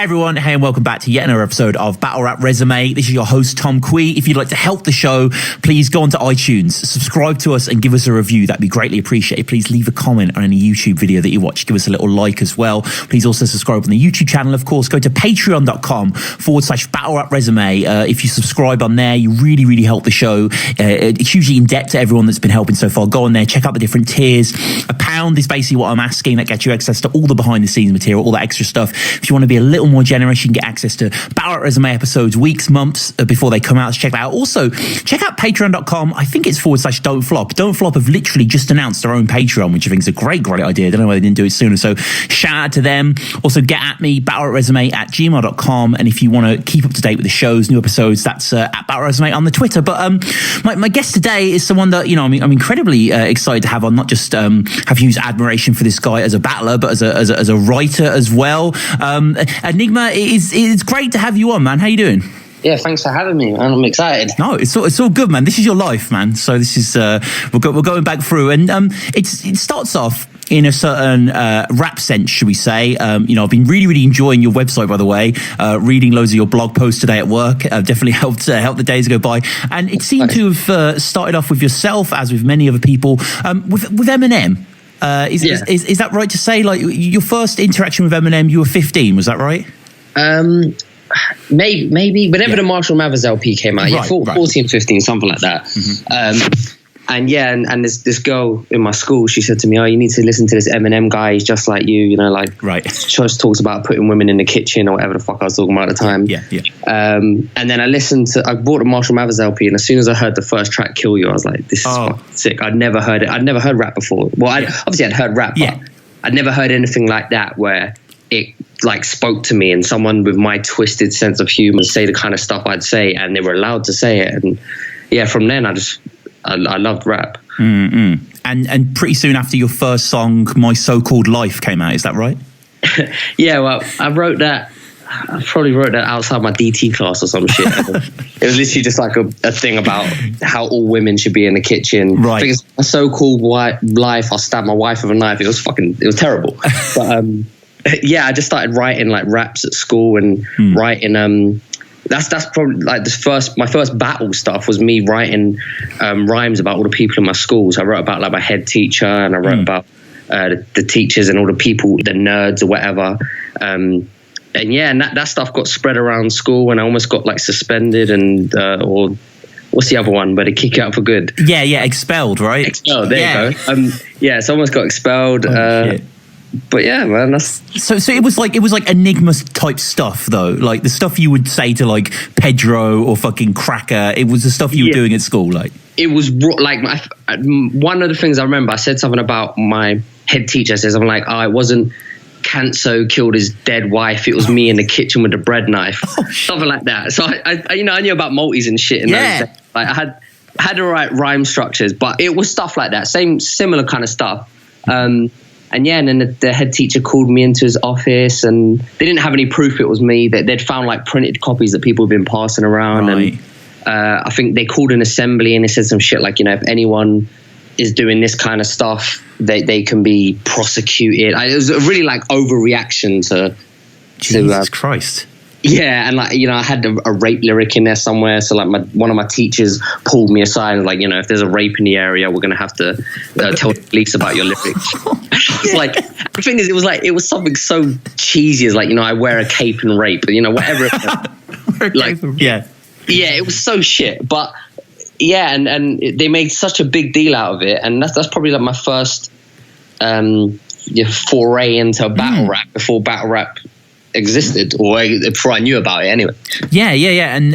Hey everyone, hey and welcome back to yet another episode of Battle Rap Resume. This is your host Tom Quee. If you'd like to help the show, please go onto iTunes, subscribe to us and give us a review. That'd be greatly appreciated. Please leave a comment on any YouTube video that you watch. Give us a little like as well. Please also subscribe on the YouTube channel. Of course, go to patreon.com/Battle Rap Resume. If you subscribe on there, you really help the show. It's hugely in debt to everyone that's been helping so far. Go on there, check out the different tiers. £1 is basically what I'm asking. That gets you access to all the behind the scenes material, all that extra stuff. If you want to be a little more generous, you can get access to Battle Rap Resume episodes weeks, months before they come out. So check that out. Also, check out patreon.com. I think it's /Don't Flop. Don't Flop have literally just announced their own Patreon, which I think is a great idea. I don't know why they didn't do it sooner. So shout out to them. Also, get at me, battlerapresume@gmail.com. And if you want to keep up to date with the shows, new episodes, that's at Battle Resume on the Twitter. But my guest today is someone that, I'm incredibly excited to have on. Not just have huge admiration for this guy as a battler, but as a writer as well. ENIGMA, it's great to have you on, man. How you doing? Yeah, thanks for having me, man. I'm excited. No, it's all good, man. This is your life, man. So this is we're going back through, and it starts off in a certain rap sense, should we say. I've been really enjoying your website, by the way. Reading loads of your blog posts today at work definitely helped the days go by. And it seemed to have started off with yourself, as with many other people, with Eminem. Is that right to say? Like, your first interaction with Eminem, you were 15, was that right? Maybe whenever the Marshall Mathers LP came out, 14, 15, something like that. Mm-hmm. And this girl in my school, she said to me, "Oh, you need to listen to this Eminem guy. He's just like you, Just talks about putting women in the kitchen or whatever the fuck I was talking about at the time." Yeah. And then I bought the Marshall Mathers LP, and as soon as I heard the first track, "Kill You," I was like, "This is fucking sick." I'd never heard it. I'd never heard rap before. Well, obviously I'd heard rap, but I'd never heard anything like that where it like spoke to me, and someone with my twisted sense of humor say the kind of stuff I'd say, and they were allowed to say it. And from then I loved rap. Mm-hmm. And pretty soon after your first song, My So-Called Life, came out, is that right? Well, I probably wrote that outside my DT class or some shit. It was literally just like a thing about how all women should be in the kitchen. Right. I think it's My So-Called Life, I'll stab my wife with a knife. It was terrible. But I just started writing like raps at school and writing that's probably like my first battle stuff was me writing rhymes about all the people in my schools. I wrote about like my head teacher, and I wrote about the teachers and all the people, the nerds or whatever. And that stuff got spread around school, and I almost got like suspended and or what's the other one where they kick you out for good? Yeah, expelled, right? Expelled, there you go. So I almost got expelled. But yeah, man, that's so it was like Enigma type stuff though, like the stuff you would say to like Pedro or fucking Cracker. It was the stuff you were doing at school, like it was like one of the things I remember. I said something about my head teacher. I said something like, "Oh, it wasn't Canso killed his dead wife. It was me in the kitchen with the bread knife," something like that. So I knew about multis and shit. And those days. Like I had the right rhyme structures, but it was stuff like that, similar kind of stuff. And then the head teacher called me into his office, and they didn't have any proof it was me. They'd found like printed copies that people had been passing around. Right. And I think they called an assembly, and they said some shit like, if anyone is doing this kind of stuff, they can be prosecuted. It was a really like overreaction to Jesus Christ. Yeah, and like I had a rape lyric in there somewhere. So like one of my teachers pulled me aside and like, if there's a rape in the area, we're gonna have to tell the police about your lyrics. It's like the thing is, it was something so cheesy as like I wear a cape and rape, whatever. It was so shit. But and they made such a big deal out of it, and that's probably like my first foray into battle rap before battle rap existed, or before I knew about it anyway. And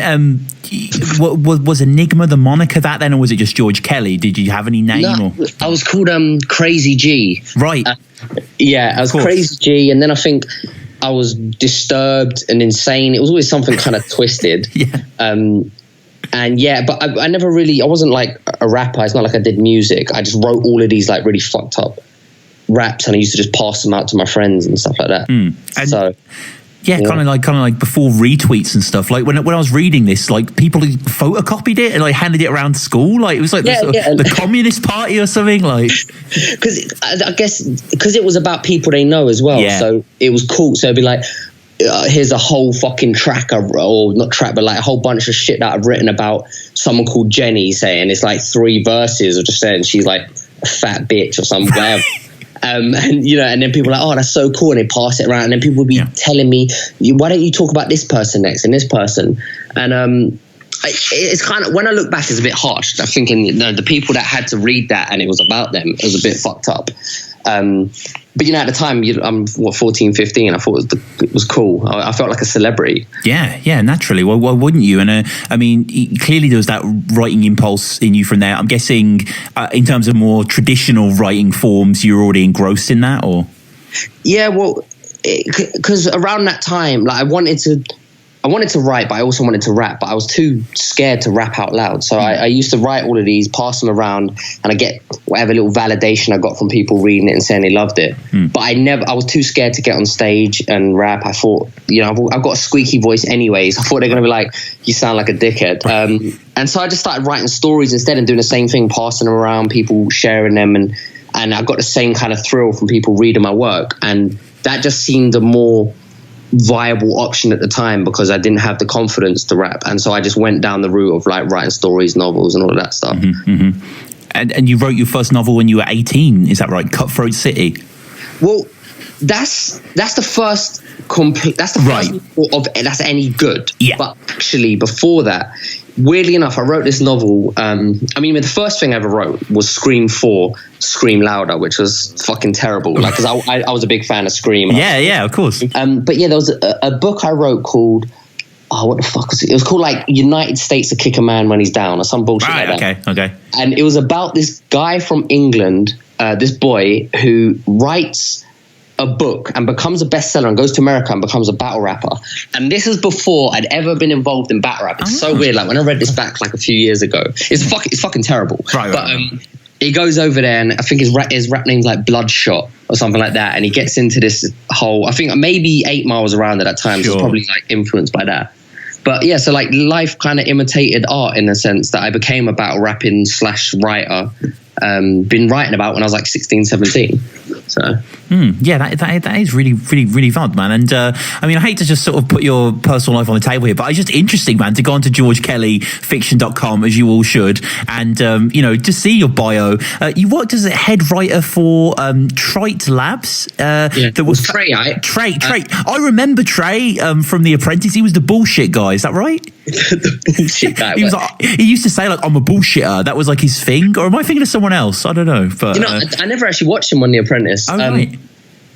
was ENIGMA the moniker that then, or was it just George Kelly? Did you have any name? No, I was called Crazy G. Right. I was Crazy G, and then I think I was Disturbed and Insane. It was always something kind of twisted. But I never really, I wasn't like a rapper. It's not like I did music. I just wrote all of these like really fucked up raps, and I used to just pass them out to my friends and stuff like that. Kind of like before retweets and stuff. Like when I was reading this, like people photocopied it and like handed it around school. Like it was like the Communist Party or something. Like because I guess because it was about people they know as well. Yeah. So it was cool. So it'd be like, here's a whole fucking track or not track, but like a whole bunch of shit that I've written about someone called Jenny, saying it's like 3 verses of just saying she's like a fat bitch or something. And and then people are like, oh, that's so cool, and they pass it around, and then people will be telling me, why don't you talk about this person next and this person? And it's kind of, when I look back, it's a bit harsh. I'm thinking, the people that had to read that and it was about them, it was a bit fucked up. But at the time, I'm 14, 15. I thought it was cool. I felt like a celebrity. Yeah, naturally. Well, why wouldn't you? And clearly there was that writing impulse in you from there. I'm guessing, in terms of more traditional writing forms, you're already engrossed in that, or? Yeah, well, because around that time, like I wanted to write, but I also wanted to rap, but I was too scared to rap out loud. So I used to write all of these, pass them around, and I get whatever little validation I got from people reading it and saying they loved it. But I was too scared to get on stage and rap. I thought, I've got a squeaky voice anyways. I thought they're going to be like, you sound like a dickhead. And so I just started writing stories instead and doing the same thing, passing them around, people sharing them. And I got the same kind of thrill from people reading my work. And that just seemed a more viable option at the time because I didn't have the confidence to rap, and so I just went down the route of like writing stories, novels, and all of that stuff. And you wrote your first novel when you were 18, is that right? Cutthroat City. Well, that's the first complete. That's the first novel of that's any good. Yeah. But actually, before that, weirdly enough, I wrote this novel. The first thing I ever wrote was Scream 4, Scream Louder, which was fucking terrible. Like, because I was a big fan of Scream. Yeah, of course. But yeah, there was a book I wrote called, what the fuck was it? It was called like United States to Kick a Man When He's Down or some bullshit like that. Okay. And it was about this guy from England, this boy who writes a book and becomes a bestseller and goes to America and becomes a battle rapper. And this is before I'd ever been involved in battle rap. It's so weird. Like when I read this back like a few years ago, it's fucking terrible. But he goes over there and I think his rap name's like Bloodshot or something like that. And he gets into this whole, I think maybe 8 Mile was around at that time. So it's probably like influenced by that. But yeah, so like life kind of imitated art in the sense that I became a battle rapping / writer. Been writing about when I was like 16, 17. So that is really, really, really fun, man. And I hate to just sort of put your personal life on the table here, but it's just interesting, man, to go onto georgekellyfiction.com, as you all should, and to see your bio. You worked as a head writer for Trite Labs. That was Trey. Trey. I remember Trey from The Apprentice. He was the bullshit guy. Is that right? The bullshit guy. He used to say like, I'm a bullshitter. That was like his thing. Or am I thinking of someone else? I don't know. But I never actually watched him on The Apprentice. Oh, right.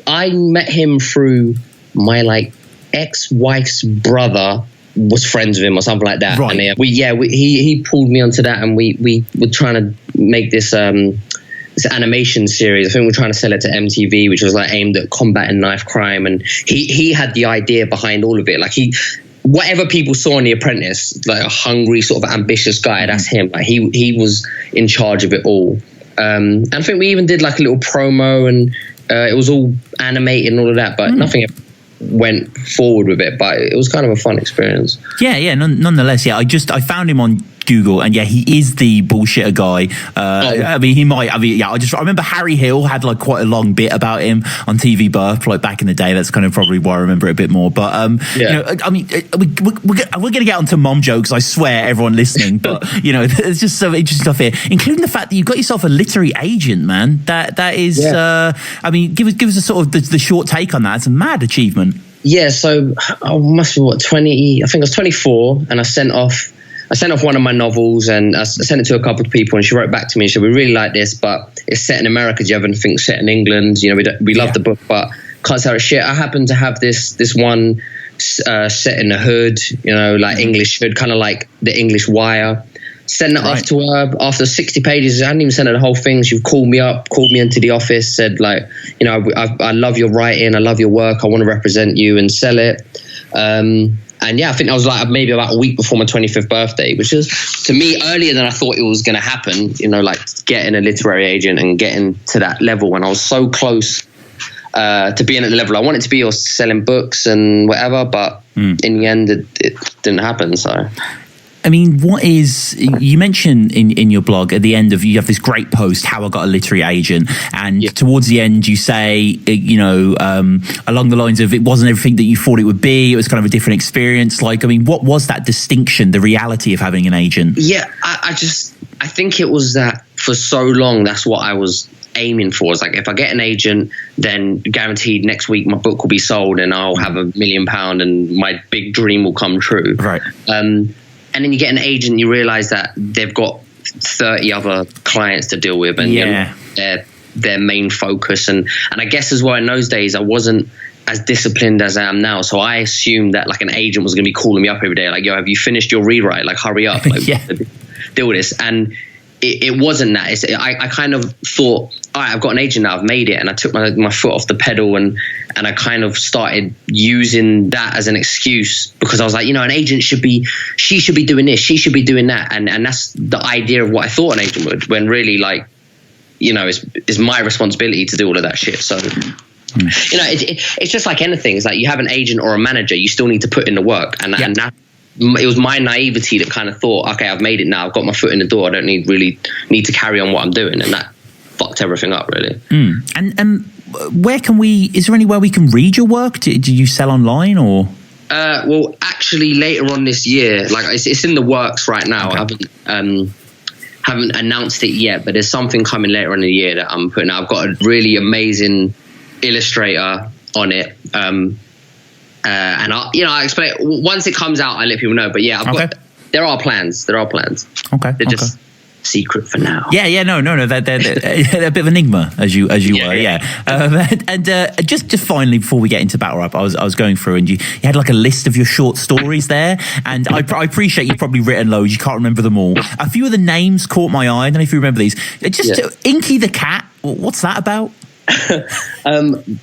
I met him through my like ex-wife's brother was friends with him or something like that. Right. And he pulled me onto that, and we were trying to make this animation series. I think we're trying to sell it to MTV, which was like aimed at combating knife crime, and he had the idea behind all of it. Like whatever people saw in The Apprentice, like a hungry sort of ambitious guy, that's him. Like he was in charge of it all. And I think we even did like a little promo, and it was all animated and all of that, but nothing went forward with it. But it was kind of a fun experience. Yeah. Nonetheless, I found him on Google, and he is the bullshitter guy. I remember Harry Hill had like quite a long bit about him on TV Birth, like back in the day. That's kind of probably why I remember it a bit more. But we're gonna get onto mom jokes, I swear, everyone listening. But there's just some interesting stuff here, including the fact that you've got yourself a literary agent, man. That is, give us a sort of the short take on that. It's a mad achievement. Yeah, so I must be 20. I think I was 24, and I sent off one of my novels, and I sent it to a couple of people, and she wrote back to me and said, we really like this, but it's set in America. Do you have anything set in England? We love the book, but can't sell it shit. I happen to have this one set in the hood, like English hood, kind of like the English Wire. Sent it off to her after 60 pages. I hadn't even sent her the whole thing. She called me into the office, said like, I love your writing, I love your work, I want to represent you and sell it. And yeah, I think that was like maybe about a week before my 25th birthday, which is to me earlier than I thought it was going to happen, like getting a literary agent and getting to that level when I was so close to being at the level I wanted to be, or selling books and whatever. But in the end, it didn't happen. So I mean, you mentioned in your blog at the end you have this great post, How I Got a Literary Agent, and towards the end you say, along the lines of, it wasn't everything that you thought it would be, it was kind of a different experience. Like, I mean, what was that distinction, the reality of having an agent? Yeah, I think it was that for so long, that's what I was aiming for. It's like, if I get an agent, then guaranteed next week my book will be sold and I'll have £1 million and my big dream will come true. Right. And then you get an agent, you realize that they've got 30 other clients to deal with, and their main focus. And I guess as well, in those days, I wasn't as disciplined as I am now. So I assumed that like an agent was going to be calling me up every day, like, yo, have you finished your rewrite? Like, hurry up, like, deal with this. And it wasn't that. I kind of thought, all right, I've got an agent now, I've made it. And I took my foot off the pedal and I kind of started using that as an excuse, because I was like, an agent she should be doing this, she should be doing that. And that's the idea of what I thought an agent would, when really, like, it's my responsibility to do all of that shit. So, it's just like anything. It's like, you have an agent or a manager, you still need to put in the work. And that, it was my naivety that kind of thought, okay, I've made it now, I've got my foot in the door, I don't need to carry on what I'm doing. And that fucked everything up, really. And where can is there anywhere we can read your work? Do you sell online, or? Well, actually, later on this year, like, it's in the works right now. Okay. I haven't announced it yet, but there's something coming later on in the year that I'm putting out. I've got a really amazing illustrator on it. And I expect once it comes out, I let people know. But yeah, there are plans. Okay. They're just secret for now. Yeah. No. They're a bit of enigma, as you were. Yeah. And just finally, before we get into battle rap, I was going through, and you had like a list of your short stories there, and I appreciate you've probably written loads. You can't remember them all. A few of the names caught my eye. I don't know if you remember these. Inky the Cat. What's that about?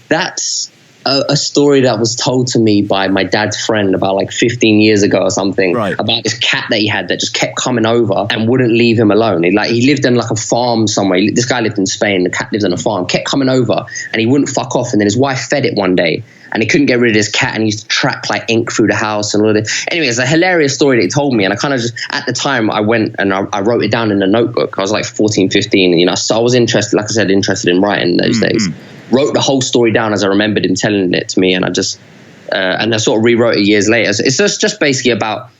That's a story that was told to me by my dad's friend about like 15 years ago or something, about this cat that he had that just kept coming over and wouldn't leave him alone. He lived in like a farm somewhere. This guy lived in Spain. The cat lived on a farm, kept coming over, and he wouldn't fuck off. And then his wife fed it one day, and he couldn't get rid of this cat, and he used to track like ink through the house and all of this. Anyway, it's a hilarious story that he told me, and I kind of just, at the time, I went and I wrote it down in a notebook. I was like 14, 15, and, so I was interested, like I said, in writing those days. Wrote the whole story down as I remembered him telling it to me, and I just and I sort of rewrote it years later. So it's just basically about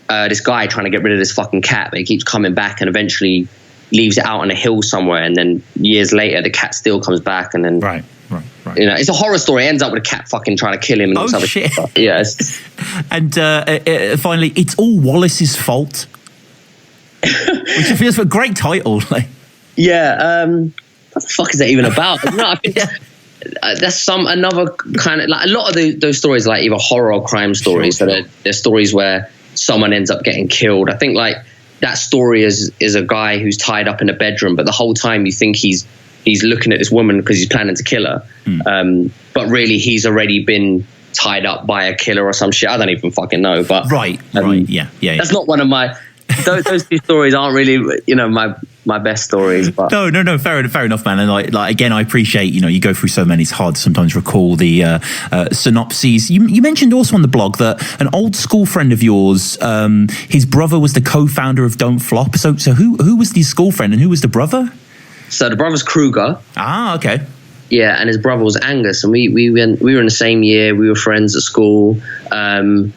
this guy trying to get rid of this fucking cat, but he keeps coming back and eventually leaves it out on a hill somewhere, and then years later the cat still comes back, and then right. It's a horror story. It ends up with a cat fucking trying to kill him. And shit! Yes. And finally, it's all Wallace's fault, which feels a great title. Like, what the fuck is that even about? I think that's another kind of, like, a lot of those stories, like either horror or crime stories. Sure. So they're stories where someone ends up getting killed. I think like that story is a guy who's tied up in a bedroom, but the whole time you think he's looking at this woman because he's planning to kill her. But really he's already been tied up by a killer or some shit. I don't even fucking know. But right. Yeah. That's not one of my. Those two stories aren't really, my best stories. But no, fair enough, man. And like again, I appreciate, you go through so many. It's hard to sometimes recall the synopses. You mentioned also on the blog that an old school friend of yours, his brother was the co-founder of Don't Flop. So who was the school friend and who was the brother? So the brother's Kruger. Ah, okay. Yeah, and his brother was Angus, and we were in the same year. We were friends at school, and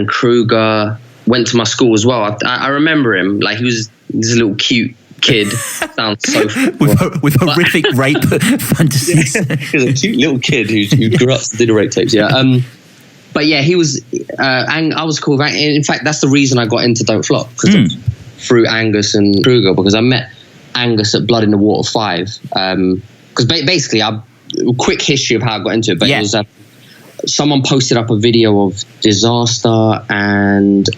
Kruger went to my school as well. I remember him, like he was this little cute kid. Sounds so with horrific rape fantasies. He was a cute little kid who grew up to do the rape tapes. Yeah. But yeah, he was. I was cool. In fact, that's the reason I got into Don't Flop, because through Angus and Kruger, because I met Angus at Blood in the Water 5. Because basically, a quick history of how I got into it. But it was someone posted up a video of Disaster and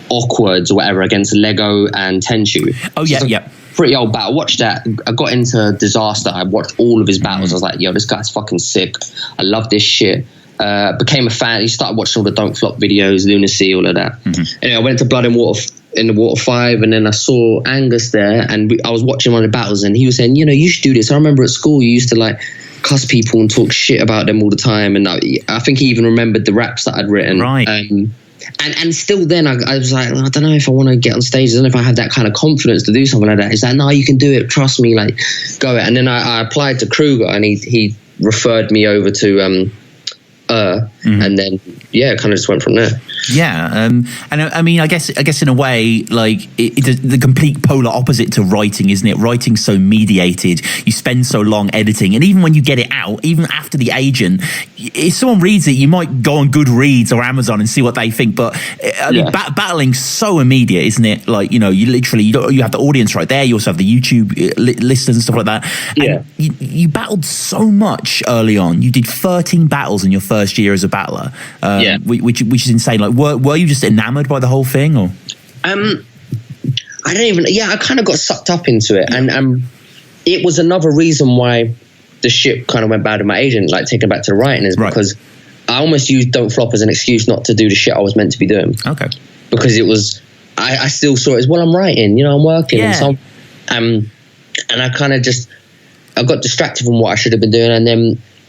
Awkwards or whatever against Lego and Tenshu. Oh, yeah. Pretty old battle. I watched that. I got into Disaster. I watched all of his battles. I was like, yo, this guy's fucking sick. I love this shit. Became a fan. He started watching all the Don't Flop videos, Lunacy, all of that. Anyway, I went to Blood in the Water 5, and then I saw Angus there, and I was watching one of the battles, and he was saying, you should do this. I remember at school you used to like cuss people and talk shit about them all the time, and I think he even remembered the raps that I'd written. Right. And still then I was like, I don't know if I want to get on stage. I don't know if I have that kind of confidence to do something like that. He's like, no, you can do it. Trust me, like, go it. And then I applied to Kruger, and he referred me over to and then kind of just went from there. And I mean, I guess in a way, like the complete polar opposite to writing, isn't it? Writing's so mediated, you spend so long editing, and even when you get it out, even after the agent, if someone reads it, you might go on Goodreads or Amazon and see what they think. But I mean, battling's so immediate, isn't it? Like, you know, you literally you have the audience right there. You also have the YouTube listeners and stuff like that. And you battled so much early on. You did 13 battles in your first year as a battler, which is insane. Like, were you just enamored by the whole thing, or? I don't even. Yeah, I kind of got sucked up into it, and it was another reason why the ship kind of went bad with my agent, like taking it back to the writing, is because I almost used Don't Flop as an excuse not to do the shit I was meant to be doing. Okay. Because it was, I still saw it as, well, I'm writing, you know, I'm working, and I kind of just, I got distracted from what I should have been doing,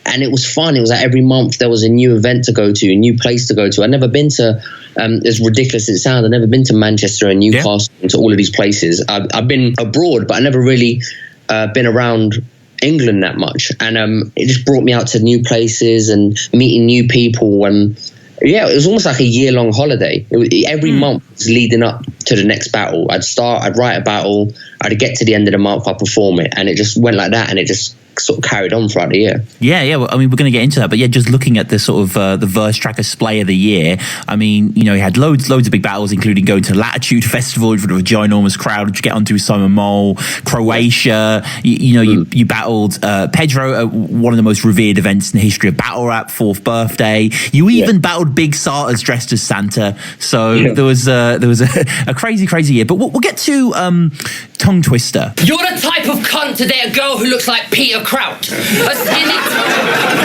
and it was fun. It was like every month there was a new event to go to, a new place to go to. I'd never been to, as ridiculous as it sounds, I'd never been to Manchester and Newcastle and to all of these places. I've been abroad, but I never really been around England that much. And it just brought me out to new places and meeting new people. And it was almost like a year-long holiday. Every month was leading up to the next battle. I'd write a battle, I'd get to the end of the month, I'd perform it. And it just went like that, and it just sort of carried on throughout the year. Well, I mean, we're going to get into that, but just looking at the sort of the verse tracker display of the year, I mean, you know, he had loads of big battles, including going to Latitude Festival in front of a ginormous crowd, which you get onto Simon Mole, Croatia. You battled Pedro at one of the most revered events in the history of battle rap, 4th birthday. You even battled Big Sarters dressed as Santa. So there was a crazy year. But we'll get to Tongue Twister. You're the type of cunt to date a girl who looks like Peter Crouch. A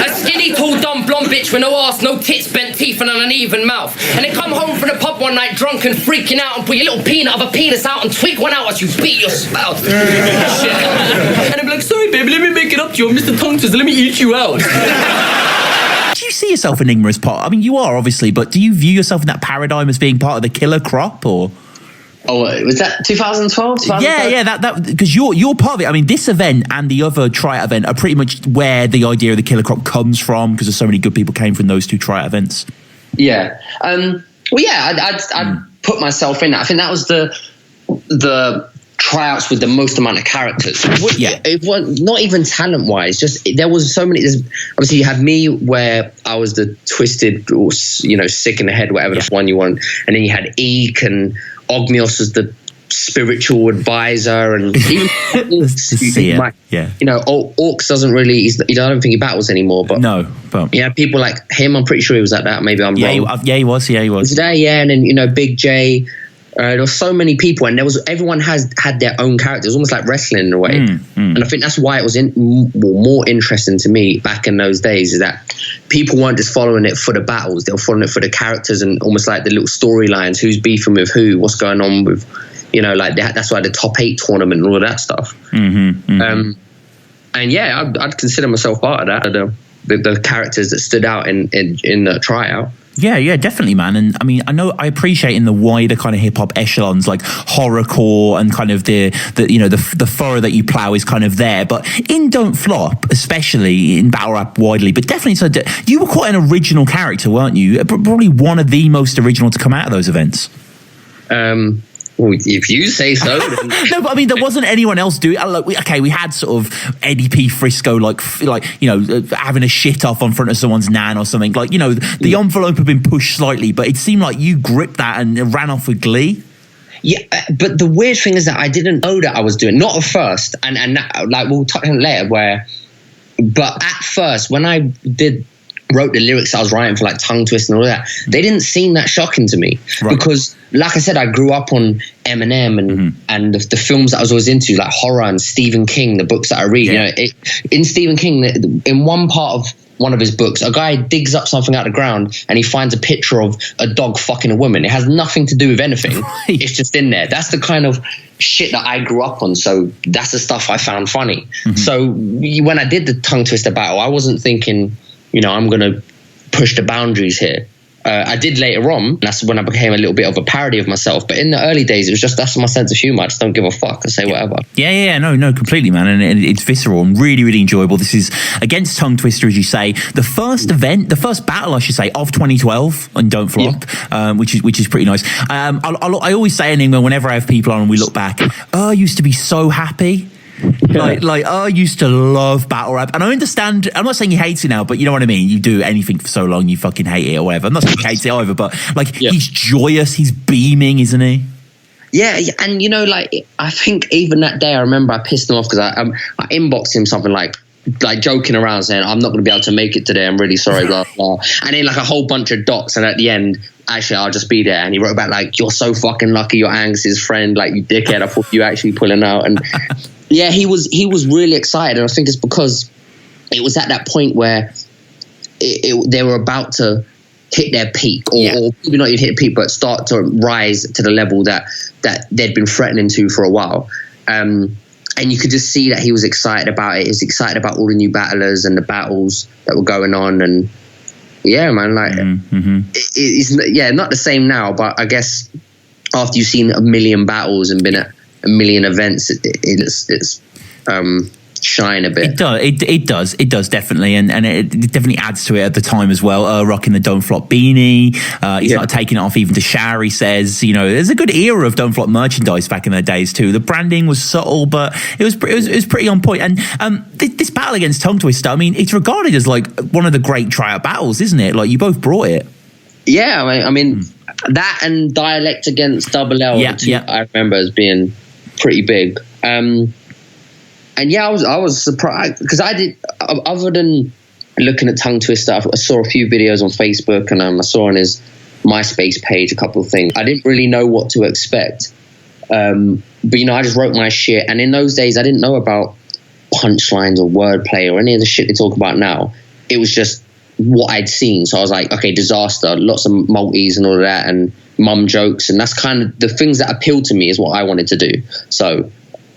skinny, tall, dumb, blonde bitch with no ass, no tits, bent teeth, and an uneven mouth. And they come home from the pub one night drunk and freaking out and pull your little peanut of a penis out and tweak one out as you beat your spouse. Shit. And I'm like, sorry, baby, let me make it up to you. I'm Mr. Tongue Twister, let me eat you out. Do you see yourself in ENIGMA as part? I mean, you are, obviously, but do you view yourself in that paradigm as being part of the killer crop, or? Oh, was that 2012? That because you're part of it. I mean, this event and the other tryout event are pretty much where the idea of the killer crop comes from, because there's so many good people came from those two tryout events. I'd put myself in that. I think that was the tryouts with the most amount of characters. It was not even talent wise, just there was so many. Obviously you had me, where I was the twisted, or, you know, sick in the head, whatever the one you want, and then you had Eek and Ogmios as the spiritual advisor, and even you know, Orcs doesn't really. I don't think he battles anymore. But people like him. I'm pretty sure he was at that. Maybe I'm wrong. He was. He was there. And then, you know, Big J. There were so many people, and everyone had their own characters, almost like wrestling in a way. And I think that's why it was more interesting to me back in those days, is that people weren't just following it for the battles; they were following it for the characters and almost like the little storylines: who's beefing with who, what's going on with, you know, like that's why the top 8 tournament and all of that stuff. And I'd consider myself part of that. The characters that stood out in the tryout. Yeah, definitely, man. And I mean, I appreciate in the wider kind of hip hop echelons, like horrorcore and kind of the furrow that you plow is kind of there. But in Don't Flop, especially in battle rap widely, but definitely so, you were quite an original character, weren't you? Probably one of the most original to come out of those events. Well, if you say so. Then. No, but I mean, there wasn't anyone else doing it. We had sort of Eddie P. Frisco, like you know, having a shit off on front of someone's nan or something. Like, you know, the envelope had been pushed slightly, but it seemed like you gripped that and ran off with glee. Yeah, but the weird thing is that I didn't know that I was doing, not at first, and that, like, we'll touch on it later. But at first, when I wrote the lyrics I was writing for, like Tongue Twist and all that, they didn't seem that shocking to me, because, like I said, I grew up on Eminem and the films that I was always into, like horror and Stephen King, the books that I read. You know, in Stephen King, in one part of one of his books, a guy digs up something out of the ground and he finds a picture of a dog fucking a woman. It has nothing to do with anything. It's just in there. That's the kind of shit that I grew up on. So that's the stuff I found funny. So when I did the Tongue Twister battle, I wasn't thinking, you know, I'm going to push the boundaries here. I did later on. That's when I became a little bit of a parody of myself. But in the early days, it was just, that's my sense of humor. I just don't give a fuck. I say whatever. Yeah, no, completely, man. And it's visceral and really, really enjoyable. This is against Tongue Twister, as you say. The first event, the first battle, I should say, of 2012 on Don't Flop, which is pretty nice. I always say in England, whenever I have people on and we look back, I used to be so happy. Like I used to love battle rap, and I understand. I'm not saying he hates it now, but you know what I mean. You do anything for so long, you fucking hate it or whatever. I'm not saying he hates it either, but like he's joyous, he's beaming, isn't he? Yeah, and you know, like I think even that day, I remember I pissed him off because I inboxed him something like joking around saying, "I'm not going to be able to make it today. I'm really sorry." Blah blah. And then like a whole bunch of dots, and at the end, actually, I'll just be there. And he wrote back like, "You're so fucking lucky. You're Angus's friend. Like you dickhead. I thought you actually pulling out." And yeah, he was really excited, and I think it's because it was at that point where they were about to hit their peak, or maybe not even hit peak, but start to rise to the level that they'd been threatening to for a while. And you could just see that he was excited about it. He was excited about all the new battlers and the battles that were going on. And yeah, man, like it's not the same now, but I guess after you've seen a million battles and been at a million events, it's shine a bit. It does definitely, and it definitely adds to it at the time as well. Rocking the Don't Flop beanie, he started taking it off even to shower. He says, you know, there's a good era of Don't Flop merchandise back in the days too. The branding was subtle, but it was pretty on point. And this battle against Tongue Twister, I mean, it's regarded as like one of the great tryout battles, isn't it? Like you both brought it. Yeah, I mean that and Dialect against Double L. I remember as being pretty big. And yeah, I was surprised because I did, other than looking at Tongue Twister, I saw a few videos on Facebook, and I saw on his MySpace page a couple of things. I didn't really know what to expect. But, you know, I just wrote my shit. And in those days, I didn't know about punchlines or wordplay or any of the shit they talk about now. It was just what I'd seen. So I was like, okay, disaster, lots of multis and all of that, and mum jokes. And that's kind of the things that appealed to me is what I wanted to do. So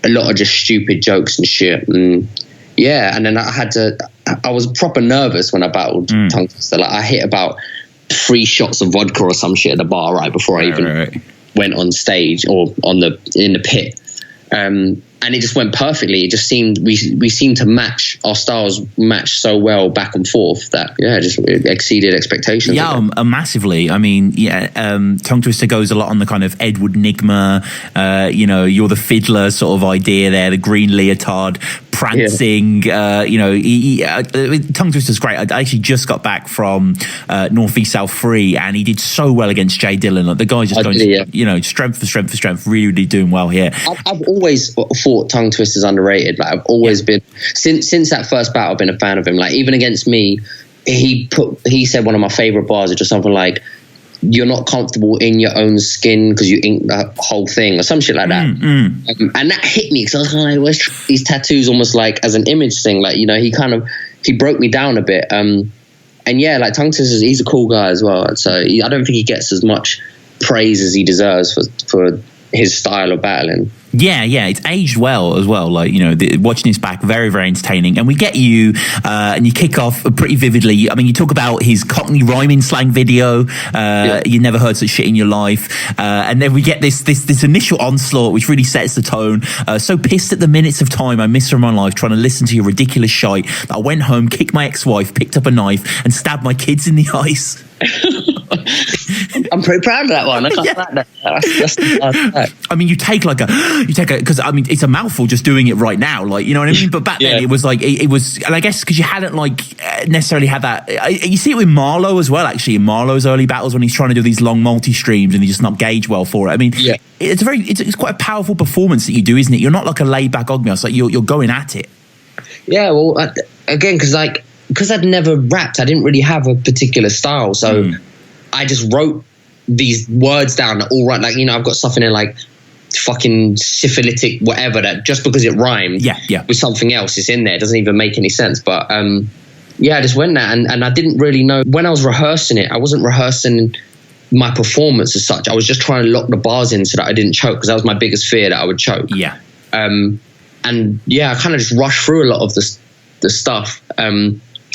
a lot of just stupid jokes and shit. And yeah, and then I was proper nervous when I battled Tongue Twister. Like I hit about 3 shots of vodka or some shit at the bar right before I even went on stage or in the pit. And it just went perfectly. It just seemed we seemed to match, our styles matched so well back and forth that it exceeded expectations. Yeah, massively. I mean, Tongue Twister goes a lot on the kind of Edward Enigma, you know, you're the fiddler sort of idea there, the green leotard, prancing. You know, Tongue Twister's great. I actually just got back from Northeast South 3, and he did so well against Jay Dillon. Like the guy's just going, you know, strength for strength for strength, really doing well here. I've always thought Tongue Twister's underrated. Like I've always been since that first battle, I've been a fan of him. Like even against me, he said one of my favorite bars, which was something like, "You're not comfortable in your own skin because you ink the whole thing," or some shit like that. And that hit me because I was kind of like, where's these tattoos almost like as an image thing? Like, you know, he broke me down a bit. And yeah, like Tongue Twister, he's a cool guy as well. So I don't think he gets as much praise as he deserves for his style of battling. Yeah, it's aged well as well. Like, you know, watching this back, very, very entertaining. And we get you, and you kick off pretty vividly. I mean, you talk about his Cockney rhyming slang video. You never heard such shit in your life. And then we get this initial onslaught, which really sets the tone. So pissed at the minutes of time I missed from my life trying to listen to your ridiculous shite that I went home, kicked my ex-wife, picked up a knife, and stabbed my kids in the eyes. I'm pretty proud of that one. I can't like that. That's I mean, you take because I mean, it's a mouthful just doing it right now, like, you know what I mean? But back then it was like, it was, and I guess because you hadn't like necessarily had that, you see it with Marlowe as well, actually, in Marlowe's early battles when he's trying to do these long multi-streams and he just not gauge well for it. I mean, it's quite a powerful performance that you do, isn't it? You're not like a laid-back Ogmios, like you're going at it. Yeah, well, again, because I'd never rapped, I didn't really have a particular style, so I just wrote these words down that all right, like, you know, I've got stuff in there like fucking syphilitic whatever, that just because it rhymed with something else is in there, it doesn't even make any sense. But I just went there and I didn't really know when I was rehearsing it. I wasn't rehearsing my performance as such. I was just trying to lock the bars in so that I didn't choke, because that was my biggest fear, that I would choke. I kind of just rushed through a lot of the stuff.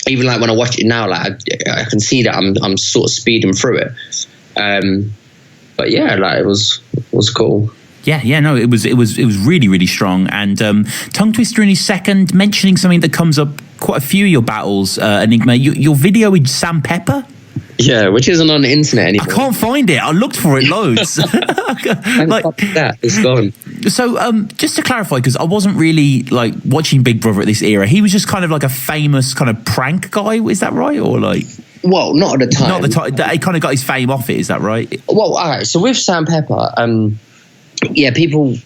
even like when I watch it now, like I can see that I'm sort of speeding through it. But yeah, like it was cool. Yeah, no, it was really, really strong. And Tongue Twister in his second, mentioning something that comes up quite a few of your battles, Enigma, your video with Sam Pepper. Yeah, which isn't on the internet anymore. I can't find it. I looked for it loads. Like that, it's gone. So, just to clarify, because I wasn't really like watching Big Brother at this era. He was just kind of like a famous kind of prank guy. Is that right, or like? Well, not at the time. Not at the time. He kind of got his fame off it. Is that right? Well, all right. So with Sam Pepper, yeah, people.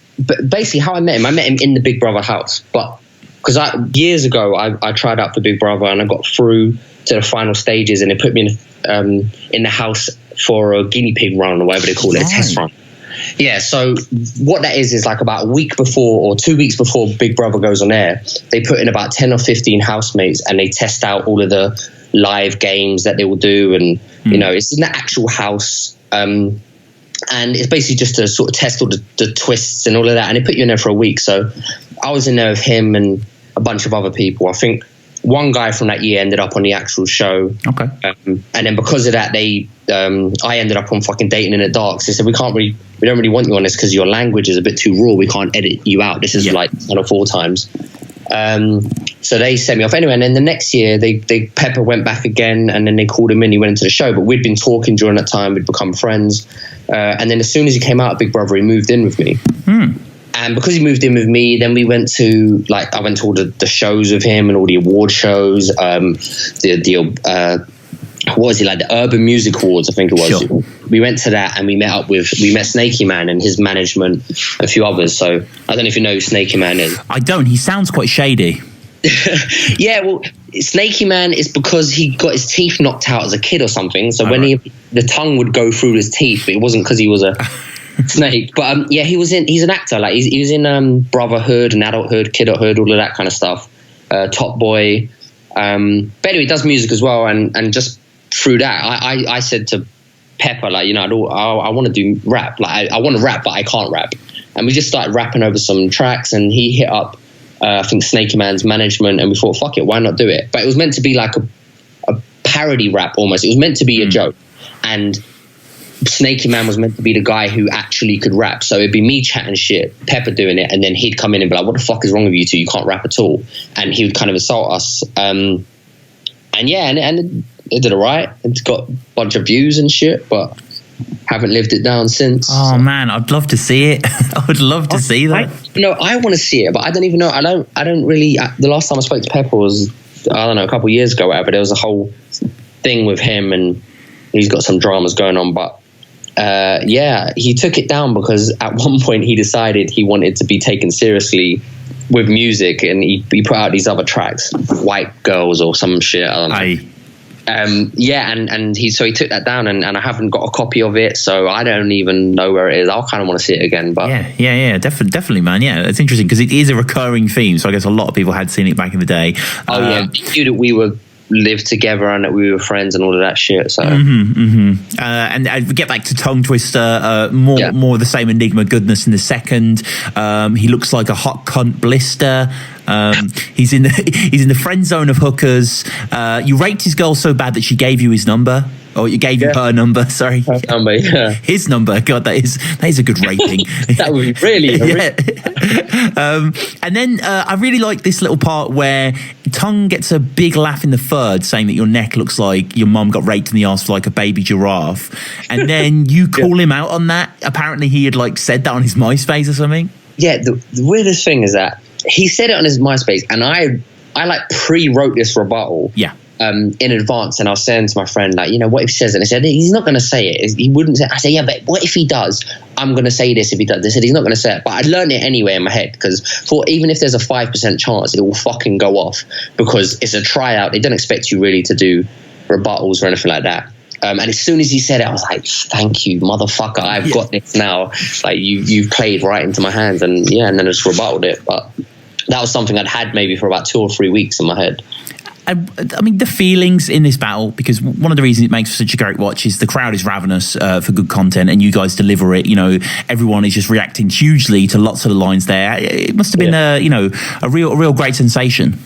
Basically, how I met him in the Big Brother house, but because years ago I tried out for Big Brother and I got through to the final stages, and they put me in the house for a guinea pig run or whatever they call it, a test run. Yeah, so what that is like about a week before or 2 weeks before Big Brother goes on air, they put in about 10 or 15 housemates and they test out all of the live games that they will do, and you know, it's in the actual house, and it's basically just to sort of test all the twists and all of that, and they put you in there for a week. So I was in there with him and a bunch of other people. I think one guy from that year ended up on the actual show. Okay. And then because of that, I ended up on fucking Dating in the Dark. So they said, we don't really want you on this because your language is a bit too raw. We can't edit you out. This is like 1 or 4 times. So they sent me off anyway. And then the next year, Pepper went back again, and then they called him in. He went into the show, but we'd been talking during that time. We'd become friends. And then as soon as he came out of Big Brother, he moved in with me. And because he moved in with me, then I went to all the shows with him and all the award shows. What was it, like the Urban Music Awards, I think it was. Sure. We went to that and we met Snaky Man and his management, a few others. So I don't know if you know who Snaky Man is. I don't. He sounds quite shady. Yeah, well, Snaky Man is because he got his teeth knocked out as a kid or something. So the tongue would go through his teeth, but it wasn't because he was a snake. But yeah, he's an actor. Like he was in Brotherhood and Adulthood, Kidulthood, all of that kind of stuff. Top Boy. But anyway, he does music as well, and just through that, I said to Pepper, like, you know, I want to do rap. Like I want to rap, but I can't rap. And we just started rapping over some tracks, and he hit up I think Snaky Man's management, and we thought, fuck it, why not do it? But it was meant to be like a parody rap almost. It was meant to be a joke, and Snaky Man was meant to be the guy who actually could rap. So it'd be me chatting shit, Pepper doing it, and then he'd come in and be like, what the fuck is wrong with you two? You can't rap at all. And he would kind of assault us. And yeah, and it did all right. It's got a bunch of views and shit, but haven't lived it down since. Oh man, I'd love to see it. I would love to see that. I want to see it, but I don't even know. I don't really. The last time I spoke to Pepper was, I don't know, a couple of years ago, whatever. There was a whole thing with him, and he's got some dramas going on. But yeah, he took it down because at one point he decided he wanted to be taken seriously with music, and he put out these other tracks, White Girls or some shit. I don't know. Yeah, and he took that down, and I haven't got a copy of it, so I don't even know where it is. I'll kind of want to see it again. But yeah, definitely, man. Yeah, it's interesting because it is a recurring theme. So I guess a lot of people had seen it back in the day. Yeah, they knew that we lived together and that we were friends and all of that shit. So and we get back to Tongue Twister, more of the same Enigma goodness in the second. He looks like a hot cunt blister. He's in the friend zone of hookers. You raped his girl so bad that she gave you his number. Or you gave him her number, sorry. Her number, yeah. His number. God, that is a good raping. That would be really. And then I really like this little part where Tongue gets a big laugh in the third, saying that your neck looks like your mum got raped in the arse for like a baby giraffe. And then you call him out on that. Apparently he had like said that on his MySpace or something. Yeah, the weirdest thing is that he said it on his MySpace, and I like pre-wrote this rebuttal. Yeah. In advance, and I was saying to my friend, like, you know, what if he says it? And I said, he's not going to say it. He wouldn't say it. I said, yeah, but what if he does? I'm going to say this if he does. They said he's not going to say it. But I learned it anyway in my head, because even if there's a 5% chance, it will fucking go off, because it's a tryout. They don't expect you really to do rebuttals or anything like that. And as soon as he said it, I was like, thank you, motherfucker. I've got this now. Like, you've played right into my hands. And yeah, and then I just rebutted it. But that was something I'd had maybe for about 2 or 3 weeks in my head. I mean, the feelings in this battle, because one of the reasons it makes for such a great watch is the crowd is ravenous for good content, and you guys deliver it. You know, everyone is just reacting hugely to lots of the lines there. It must have been a real great sensation.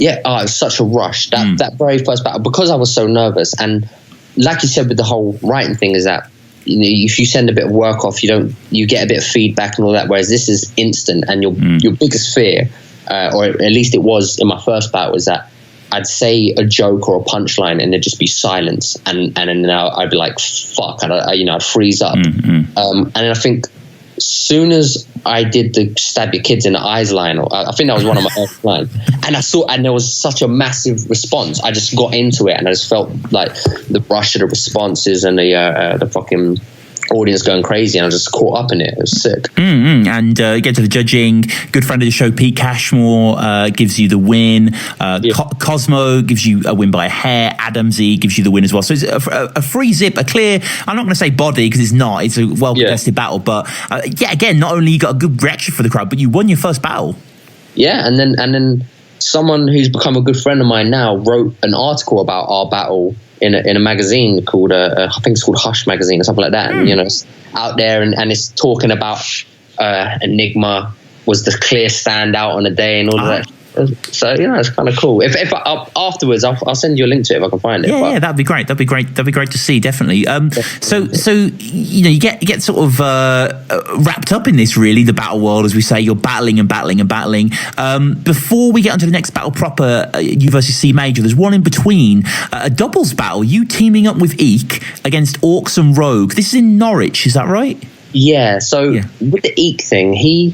Yeah, it was such a rush. That very first battle, because I was so nervous, and like you said with the whole writing thing, is that if you send a bit of work off, you get a bit of feedback and all that. Whereas this is instant, and your biggest fear, or at least it was in my first battle, was that I'd say a joke or a punchline and there'd just be silence, and then I'd be like, "Fuck!" I'd freeze up. And I think as soon as I did the stab your kids in the eyes line, I think that was one of my first line, and there was such a massive response. I just got into it, and I just felt like the rush of the responses and the fucking audience going crazy, and I just caught up in it. It was sick. And get to the judging. Good friend of the show, Pete Cashmore, gives you the win. Cosmo gives you a win by a hair. Adamsy gives you the win as well. So it's a free zip, a clear, I'm not going to say body because it's not. It's a well-contested battle. But again, not only you got a good reaction for the crowd, but you won your first battle. Yeah, and then someone who's become a good friend of mine now wrote an article about our battle in a magazine called I think it's called Hush magazine or something like that, and it's out there, and it's talking about Enigma was the clear standout on the day and all of that. So it's kind of cool. If afterwards, I'll send you a link to it if I can find it. Yeah, that'd be great. That'd be great to see. Definitely. So you get sort of wrapped up in this, really, the battle world, as we say. You're battling and battling and battling. Before we get onto the next battle proper, you versus Cee Major, there's one in between, a doubles battle. You teaming up with Eek against Orcs and Rogue. This is in Norwich, is that right? Yeah. So with the Eek thing, he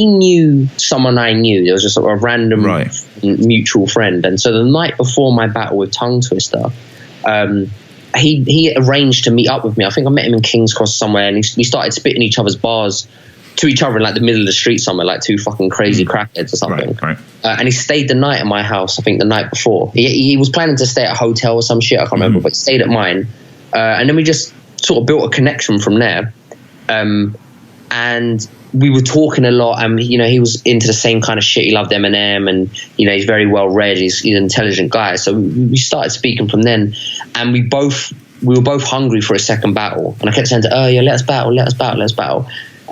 knew someone I knew. There was just sort of a random mutual friend. And so the night before my battle with Tongue Twister, he arranged to meet up with me. I think I met him in King's Cross somewhere, and we started spitting each other's bars to each other in like the middle of the street somewhere, like two fucking crazy crackheads or something. Right. And he stayed the night at my house, I think the night before. He was planning to stay at a hotel or some shit, I can't remember, but he stayed at mine. And then we just sort of built a connection from there. And we were talking a lot, and he was into the same kind of shit. He loved Eminem, and he's very well read. He's an intelligent guy. So we started speaking from then, and we were both hungry for a second battle. And I kept saying to let's battle.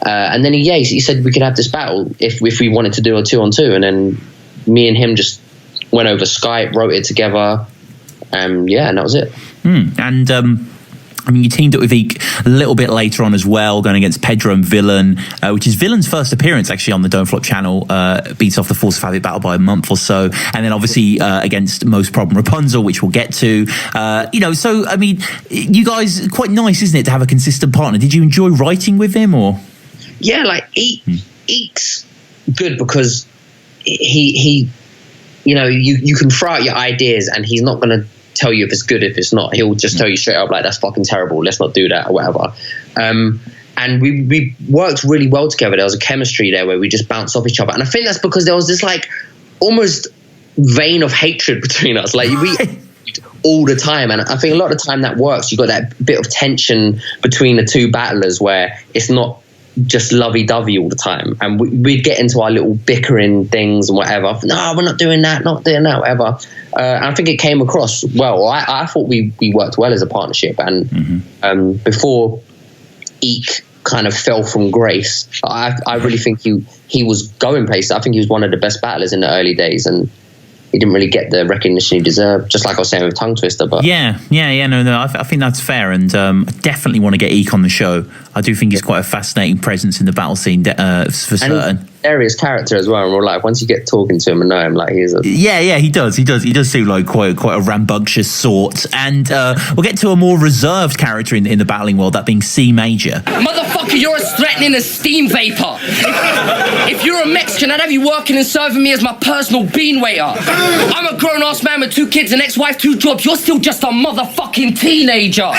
And then he said we could have this battle if we wanted to do a 2-on-2. And then me and him just went over Skype, wrote it together, and that was it. And I mean, you teamed up with Eek a little bit later on as well, going against Pedro and Villain, which is Villain's first appearance actually on the Don't Flop channel. Beats off the Force of Habit battle by a month or so, and then obviously against Mos Prob Rapunsell, which we'll get to. So I mean, you guys, quite nice, isn't it, to have a consistent partner? Did you enjoy writing with him, or? Yeah, like Eek's good because he you can throw out your ideas, and he's not going to tell you if it's good, if it's not. He'll just tell you straight up, like, that's fucking terrible, let's not do that, or whatever. And we worked really well together. There was a chemistry there where we just bounced off each other, and I think that's because there was this like almost vein of hatred between us, like we all the time. And I think a lot of the time that works. You got that bit of tension between the two battlers where it's not just lovey-dovey all the time, and we'd get into our little bickering things and whatever. No, we're not doing that, whatever. And I think it came across well. I thought we worked well as a partnership, and before Eek kind of fell from grace, I really think he was going places. I think he was one of the best battlers in the early days, and he didn't really get the recognition he deserved, just like I was saying with Tongue Twister. But no, I think that's fair, and I definitely want to get Eek on the show. I do think he's quite a fascinating presence in the battle scene, for certain. He's a hilarious character as well in real life. Once you get talking to him and know him, like he does seem like quite a rambunctious sort. And we'll get to a more reserved character in the battling world, that being Cee Major. Motherfucker, you're as threatening as steam vapor. If you're a Mexican, I'd have you working and serving me as my personal bean waiter. I'm a grown-ass man with 2 kids, an ex-wife, 2 jobs. You're still just a motherfucking teenager.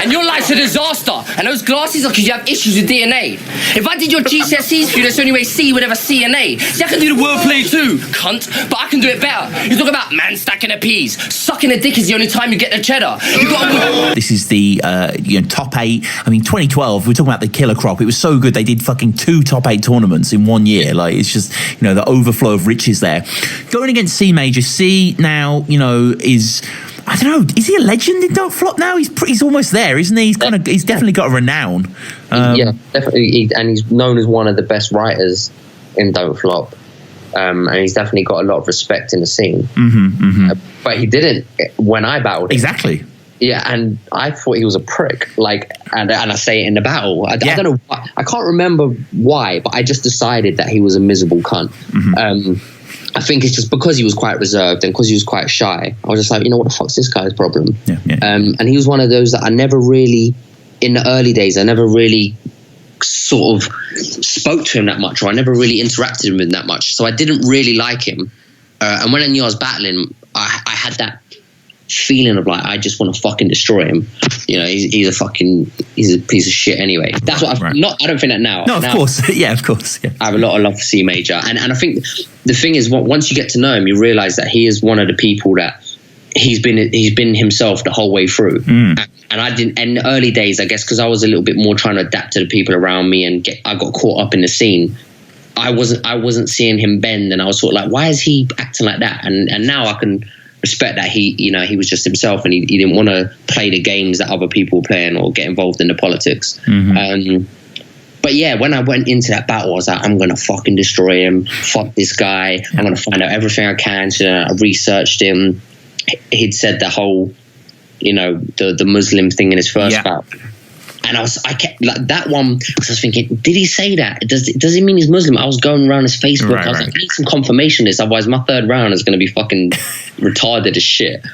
And your life's a disaster. And those glasses are because you have issues with DNA. If I did your GCSEs for you, that's the only way C would ever C and A. See, I can do the wordplay too, cunt, but I can do it better. You talk about man stacking a peas. Sucking a dick is the only time you get the cheddar. This is the top 8. I mean, 2012, we're talking about the killer crop. It was so good, they did fucking 2 top 8 tournaments in 1 year. Like, it's just, the overflow of riches there. Going against Cee Major. Cee now, is... I don't know. Is he a legend in Don't Flop now? He's almost there, isn't he? He's definitely got a renown. Yeah, definitely, and he's known as one of the best writers in Don't Flop. and he's definitely got a lot of respect in the scene. But he didn't when I battled him. Exactly. Yeah, and I thought he was a prick. Like, and I say it in the battle. I don't know why. I can't remember why, but I just decided that he was a miserable cunt. I think it's just because he was quite reserved and because he was quite shy. I was just like, you know, what the fuck's this guy's problem? And he was one of those that I never really, in the early days, I never really sort of spoke to him that much, or I never really interacted with him that much. So I didn't really like him. And when I knew I was battling, I had that feeling of like, I just want to fucking destroy him. You know, he's a piece of shit anyway. That's what I don't think that now. No, of course. Yeah, of course. Yeah. I have a lot of love for Cee Major. And I think the thing is, once you get to know him, you realize that he is one of the people that he's been himself the whole way through. And I didn't, in the early days, I guess, because I was a little bit more trying to adapt to the people around me and I got caught up in the scene. I wasn't seeing him bend, and I was sort of like, why is he acting like that? And now I can respect that he was just himself, and he didn't want to play the games that other people were playing or get involved in the politics. But yeah, when I went into that battle, I was like, I'm going to fucking destroy him. Fuck this guy. I'm going to find out everything I can. So I researched him. He'd said the whole, you know, the Muslim thing in his first battle. And I kept like that one, because I was thinking, did he say that? Does it mean he's Muslim? I was going around his Facebook. I was like, I need some confirmation of this, otherwise my third round is going to be fucking retarded as shit.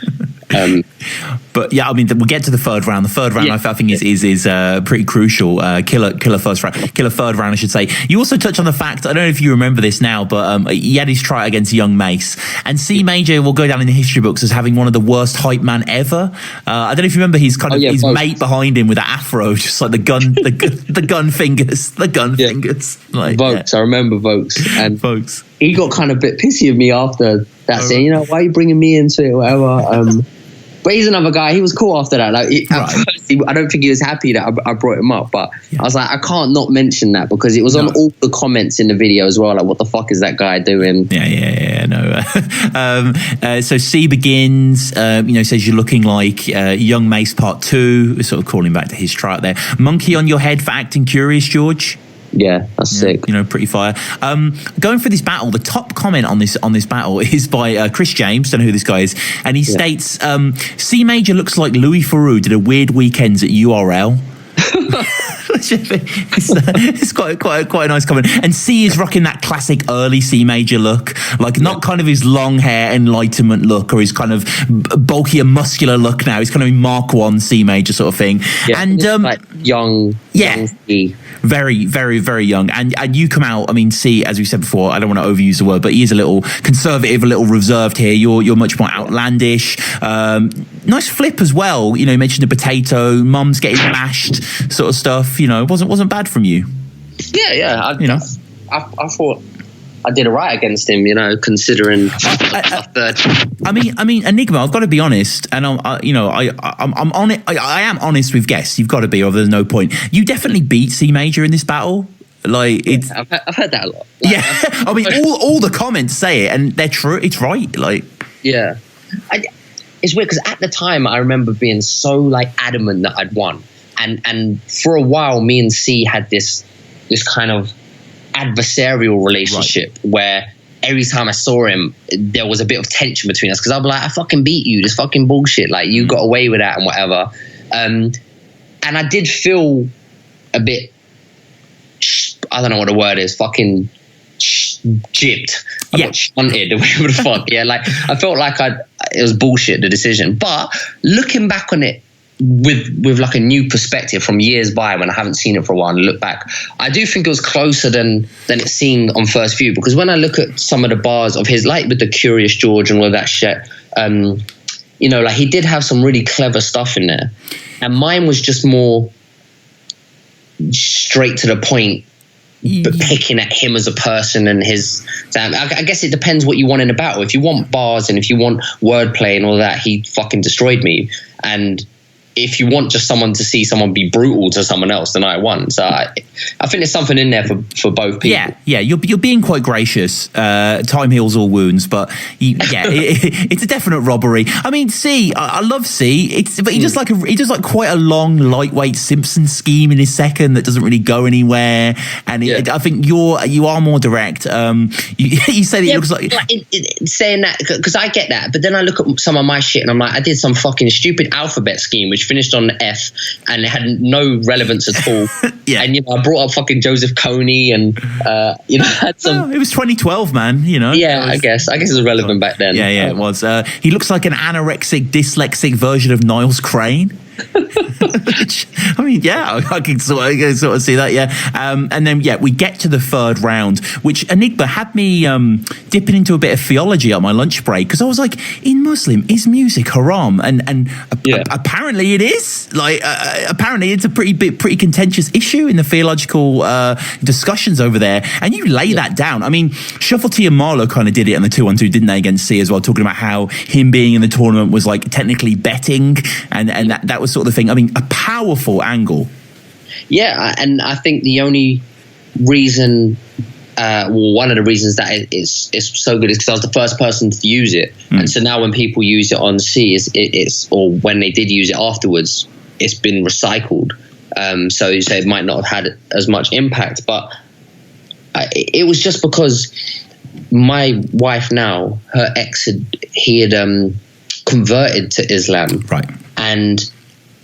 But yeah, I mean, we'll get to the third round. The third round, I think, is pretty crucial. Killer third round, I should say. You also touch on the fact, I don't know if you remember this now, but he had his try against Young Mace, and Cee Major will go down in the history books as having one of the worst hype man ever. I don't know if you remember his his mate behind him with that afro, just like the gun fingers. Like, Vokes, I remember Vokes, and Vokes. He got kind of a bit pissy of me after that, saying, you know, why are you bringing me into it, whatever. But he's another guy. He was cool after that. Like, at first, I don't think he was happy that I brought him up. But I was like, I can't not mention that, because it was on all the comments in the video as well. Like, what the fuck is that guy doing? So C begins. Says you're looking like Young Mace Part 2. Sort of calling back to his try out there. Monkey on your head for acting curious, George. Yeah, that's sick. You know, pretty fire. Going for this battle, the top comment on this battle is by Chris James. Don't know who this guy is, and he states, "Cee Major looks like Louis Theroux did a weird weekends at URL." It's quite a nice comment. And C is rocking that classic early Cee Major look, like not kind of his long hair enlightenment look or his kind of bulkier muscular look. Now he's kind of Mark 1 Cee Major sort of thing. And like young C. Very, very, very young. And you come out, I mean, C, as we said before, I don't want to overuse the word, but he is a little conservative, a little reserved here. You're much more outlandish. Nice flip as well. You know, you mentioned the potato, mum's getting mashed sort of stuff. You know, it wasn't bad from you. Yeah. I thought I did it right against him, you know, considering third. I mean, Enigma, I've got to be honest, and I'm on it. I am honest with guests. You've got to be, or there's no point. You definitely beat Cee Major in this battle. Like, it's, I've heard that a lot. Like, I mean, all the comments say it, and they're true. It's right. Like, yeah, it's weird because at the time I remember being so like adamant that I'd won, and for a while me and C had this kind of adversarial relationship where every time I saw him there was a bit of tension between us, because I'd be like, I fucking beat you, this fucking bullshit, like you got away with that and whatever. And I did feel a bit, I don't know what the word is, fucking gypped. I got shunted, whatever the fuck. Yeah, like I felt like it was bullshit, the decision. But looking back on it with like a new perspective from years by, when I haven't seen it for a while and look back, I do think it was closer than it seemed on first view. Because when I look at some of the bars of his, like with the Curious George and all that shit, you know, like he did have some really clever stuff in there, and mine was just more straight to the point, but picking at him as a person and his. I guess it depends what you want in a battle. If you want bars and if you want wordplay and all that, he fucking destroyed me. And if you want just someone to see someone be brutal to someone else, then I won. So I think there's something in there for both people. Yeah, you're being quite gracious. Time heals all wounds, but it's a definite robbery. I mean, Cee, I love Cee. But he does like quite a long, lightweight Simpson scheme in his second that doesn't really go anywhere. And I think you are more direct. You say that it looks like saying that because I get that, but then I look at some of my shit and I'm like, I did some fucking stupid alphabet scheme which finished on F and it had no relevance at all. And I brought up fucking Joseph Kony and had some. It was 2012, man. I guess it was relevant back then. Yeah, it was. He looks like an anorexic, dyslexic version of Niles Crane. I mean, I can sort of see that, and then we get to the third round, which ENIGMA had me dipping into a bit of theology at my lunch break, because I was like, in Muslim, is music haram? And apparently it is. Like, apparently it's a pretty contentious issue in the theological discussions over there, and you lay that down. I mean, Shufflety and Marlowe kind of did it on the 2-on-2, didn't they, against Cee as well, talking about how him being in the tournament was like technically betting, and that was sort of the thing. I mean, a powerful angle. Yeah, and I think the only reason, one of the reasons that it's so good is because I was the first person to use it, and so now when people use it on Cee, or when they did use it afterwards, it's been recycled. So you say it might not have had as much impact, but it was just because my wife now, her ex had converted to Islam, right, and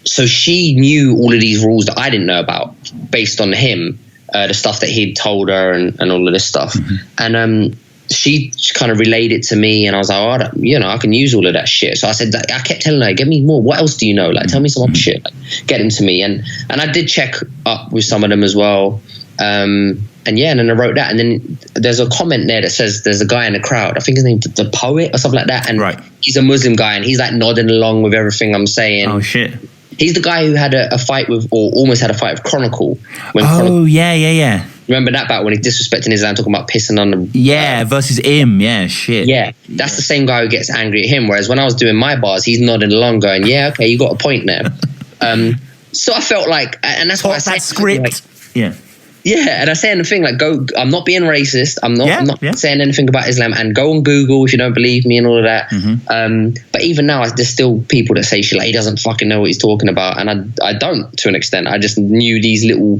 so she knew all of these rules that I didn't know about based on him, the stuff that he'd told her and all of this stuff. And she kind of relayed it to me, and I was like, I can use all of that shit. So I said, I kept telling her, give me more. What else do you know? Like, tell me some other shit. Like, get them to me. And I did check up with some of them as well. And then I wrote that. And then there's a comment there that says there's a guy in the crowd. I think his name's the Poet or something like that. And he's a Muslim guy, and he's like nodding along with everything I'm saying. Oh, shit. He's the guy who had a fight with, or almost had a fight with Chronicle. Yeah. Remember that battle when he's disrespecting Islam, talking about pissing on them? Yeah, versus him. Yeah, shit. Yeah, that's the same guy who gets angry at him. Whereas when I was doing my bars, he's nodding along, going, "Yeah, okay, you got a point there." So I felt like, and that's why I said that script. Yeah, and I say anything like, I'm not being racist. I'm not saying anything about Islam, and go on Google if you don't believe me and all of that. But even now, there's still people that say shit like he doesn't fucking know what he's talking about, and I don't, to an extent. I just knew these little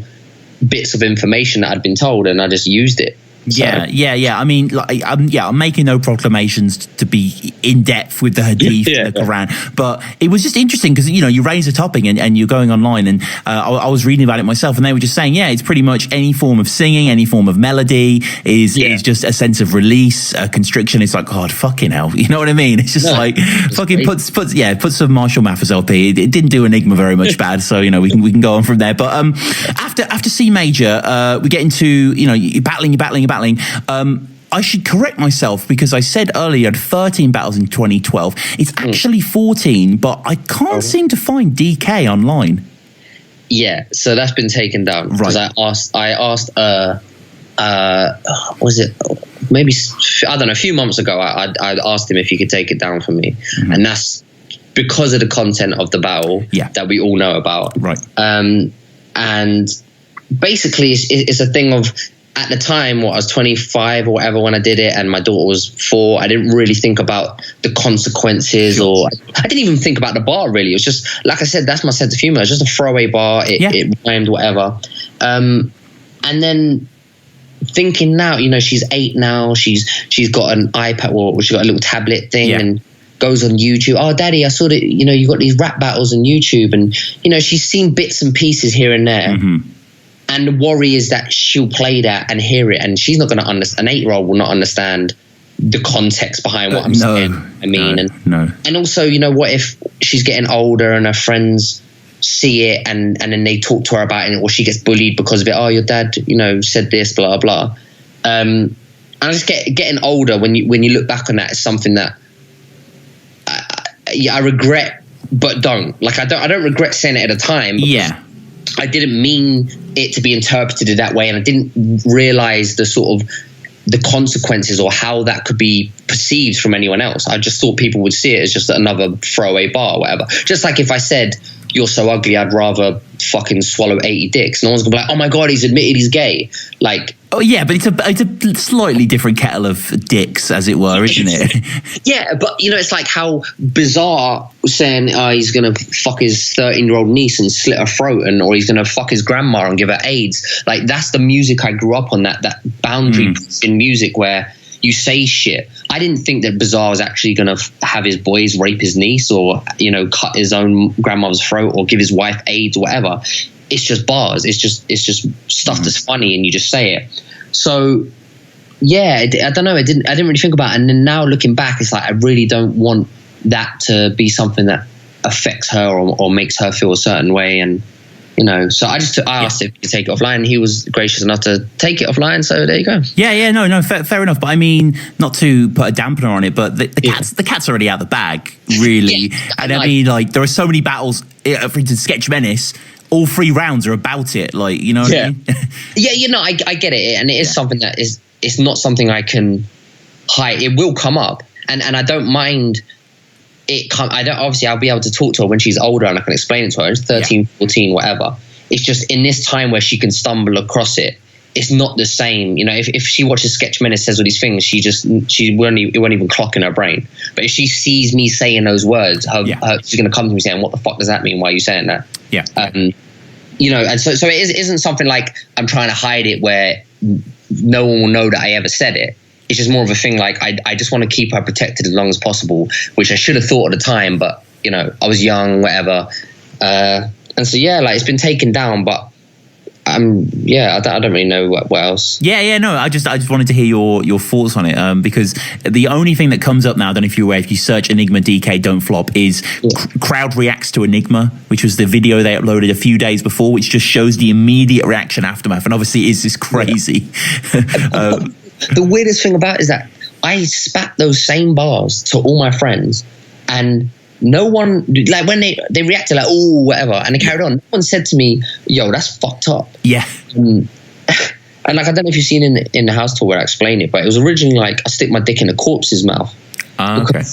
bits of information that I'd been told, and I just used it. So. Yeah. I mean, I'm making no proclamations to be in depth with the Hadith and the Quran, but it was just interesting because you raise a topic and you're going online, and I was reading about it myself, and they were just saying, it's pretty much any form of singing, any form of melody is just a sense of release, a constriction. It's like, God, fucking hell, you know what I mean? It's just fucking put some Marshall Mathers LP. It didn't do ENIGMA very much bad, so we can go on from there. But after Cee Major, we get into you're battling. I should correct myself because I said earlier you had 13 battles in 2012. It's actually 14, but I can't seem to find DK online. Yeah, so that's been taken down because I asked was it maybe, I don't know, a few months ago I asked him if he could take it down for me, and that's because of the content of the battle that we all know about. And basically it's a thing of, at the time, I was 25 or whatever when I did it, and my daughter was 4. I didn't really think about the consequences, or I didn't even think about the bar, really. It was just, like I said, that's my sense of humor. It's just a throwaway bar. It rhymed, whatever. And then thinking now, she's 8 now. She's got an iPad, or she's got a little tablet thing, and goes on YouTube. Oh, Daddy, I saw that, you got these rap battles on YouTube, and, she's seen bits and pieces here and there. And the worry is that she'll play that and hear it, and she's not going to understand. An 8-year-old will not understand the context behind what I'm saying. And also, what if she's getting older and her friends see it and then they talk to her about it, or she gets bullied because of it. Oh, your dad, said this, blah blah. And I just getting older. When you look back on that, it's something that I regret, but don't. Like I don't regret saying it at the time. I didn't mean it to be interpreted that way, and I didn't realize the consequences or how that could be perceived from anyone else. I just thought people would see it as just another throwaway bar or whatever. Just like if I said, you're so ugly, I'd rather fucking swallow 80 dicks. No one's gonna be like, oh my God, he's admitted he's gay. Like, oh yeah, but it's a slightly different kettle of dicks, as it were, isn't it? Yeah, but you know, it's like how Bizarre saying he's gonna fuck his 13-year-old niece and slit her throat, or he's gonna fuck his grandma and give her AIDS. Like, that's the music I grew up on, that boundary in music where you say shit. I didn't think that Bizarre was actually gonna have his boys rape his niece, or you know, cut his own grandmother's throat, or give his wife AIDS or whatever. It's just bars. It's just stuff that's funny, and you just say it. So yeah, I don't know. I didn't really think about it. And then now looking back, it's like I really don't want that to be something that affects her or makes her feel a certain way. And you know, so I asked him to take it offline, and he was gracious enough to take it offline. So there you go. Yeah, no, fair enough. But I mean, not to put a dampener on it, but the cat's already out of the bag, really. Yeah, and I mean, like, there are so many battles. For instance, Sketch Menace. All 3 rounds are about it, like, you know what I mean? Yeah, you know, I get it, and it is something that it's not something I can hide. It will come up, and I don't mind it. Obviously, I'll be able to talk to her when she's older, and I can explain it to her. It's 13, 14, whatever. It's just in this time where she can stumble across it. It's not the same, you know. If she watches Sketch Menace, says all these things, it won't even clock in her brain. But if she sees me saying those words, she's going to come to me saying, "What the fuck does that mean? Why are you saying that?" Yeah. You know, and so it isn't something like I'm trying to hide it where no one will know that I ever said it. It's just more of a thing like I just want to keep her protected as long as possible, which I should have thought at the time, but you know, I was young, whatever. And so yeah, like, it's been taken down, but I don't really know what else. No, I just wanted to hear your thoughts on it, because the only thing that comes up now, I don't know if you're aware, if you search Enigma DK Don't Flop, is crowd reacts to Enigma, which was the video they uploaded a few days before, which just shows the immediate reaction aftermath, and obviously is this crazy. The weirdest thing about it is that I spat those same bars to all my friends, and no one, like, when they reacted like, oh, whatever, and they carried on, no one said to me, yo, that's fucked up. Yeah. And like, I don't know if you've seen in the house tour where I explain it, but it was originally like I stick my dick in a corpse's mouth. Okay.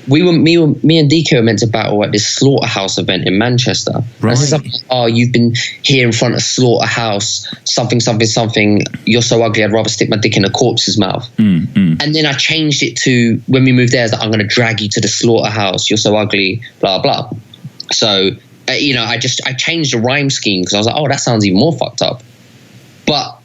Me and DK were meant to battle at this slaughterhouse event in Manchester. Right. You've been here in front of slaughterhouse, something. You're so ugly, I'd rather stick my dick in a corpse's mouth. And then I changed it to, when we moved there, I'm going to drag you to the slaughterhouse. You're so ugly, blah blah. So you know, I changed the rhyme scheme because I was like, oh, that sounds even more fucked up. But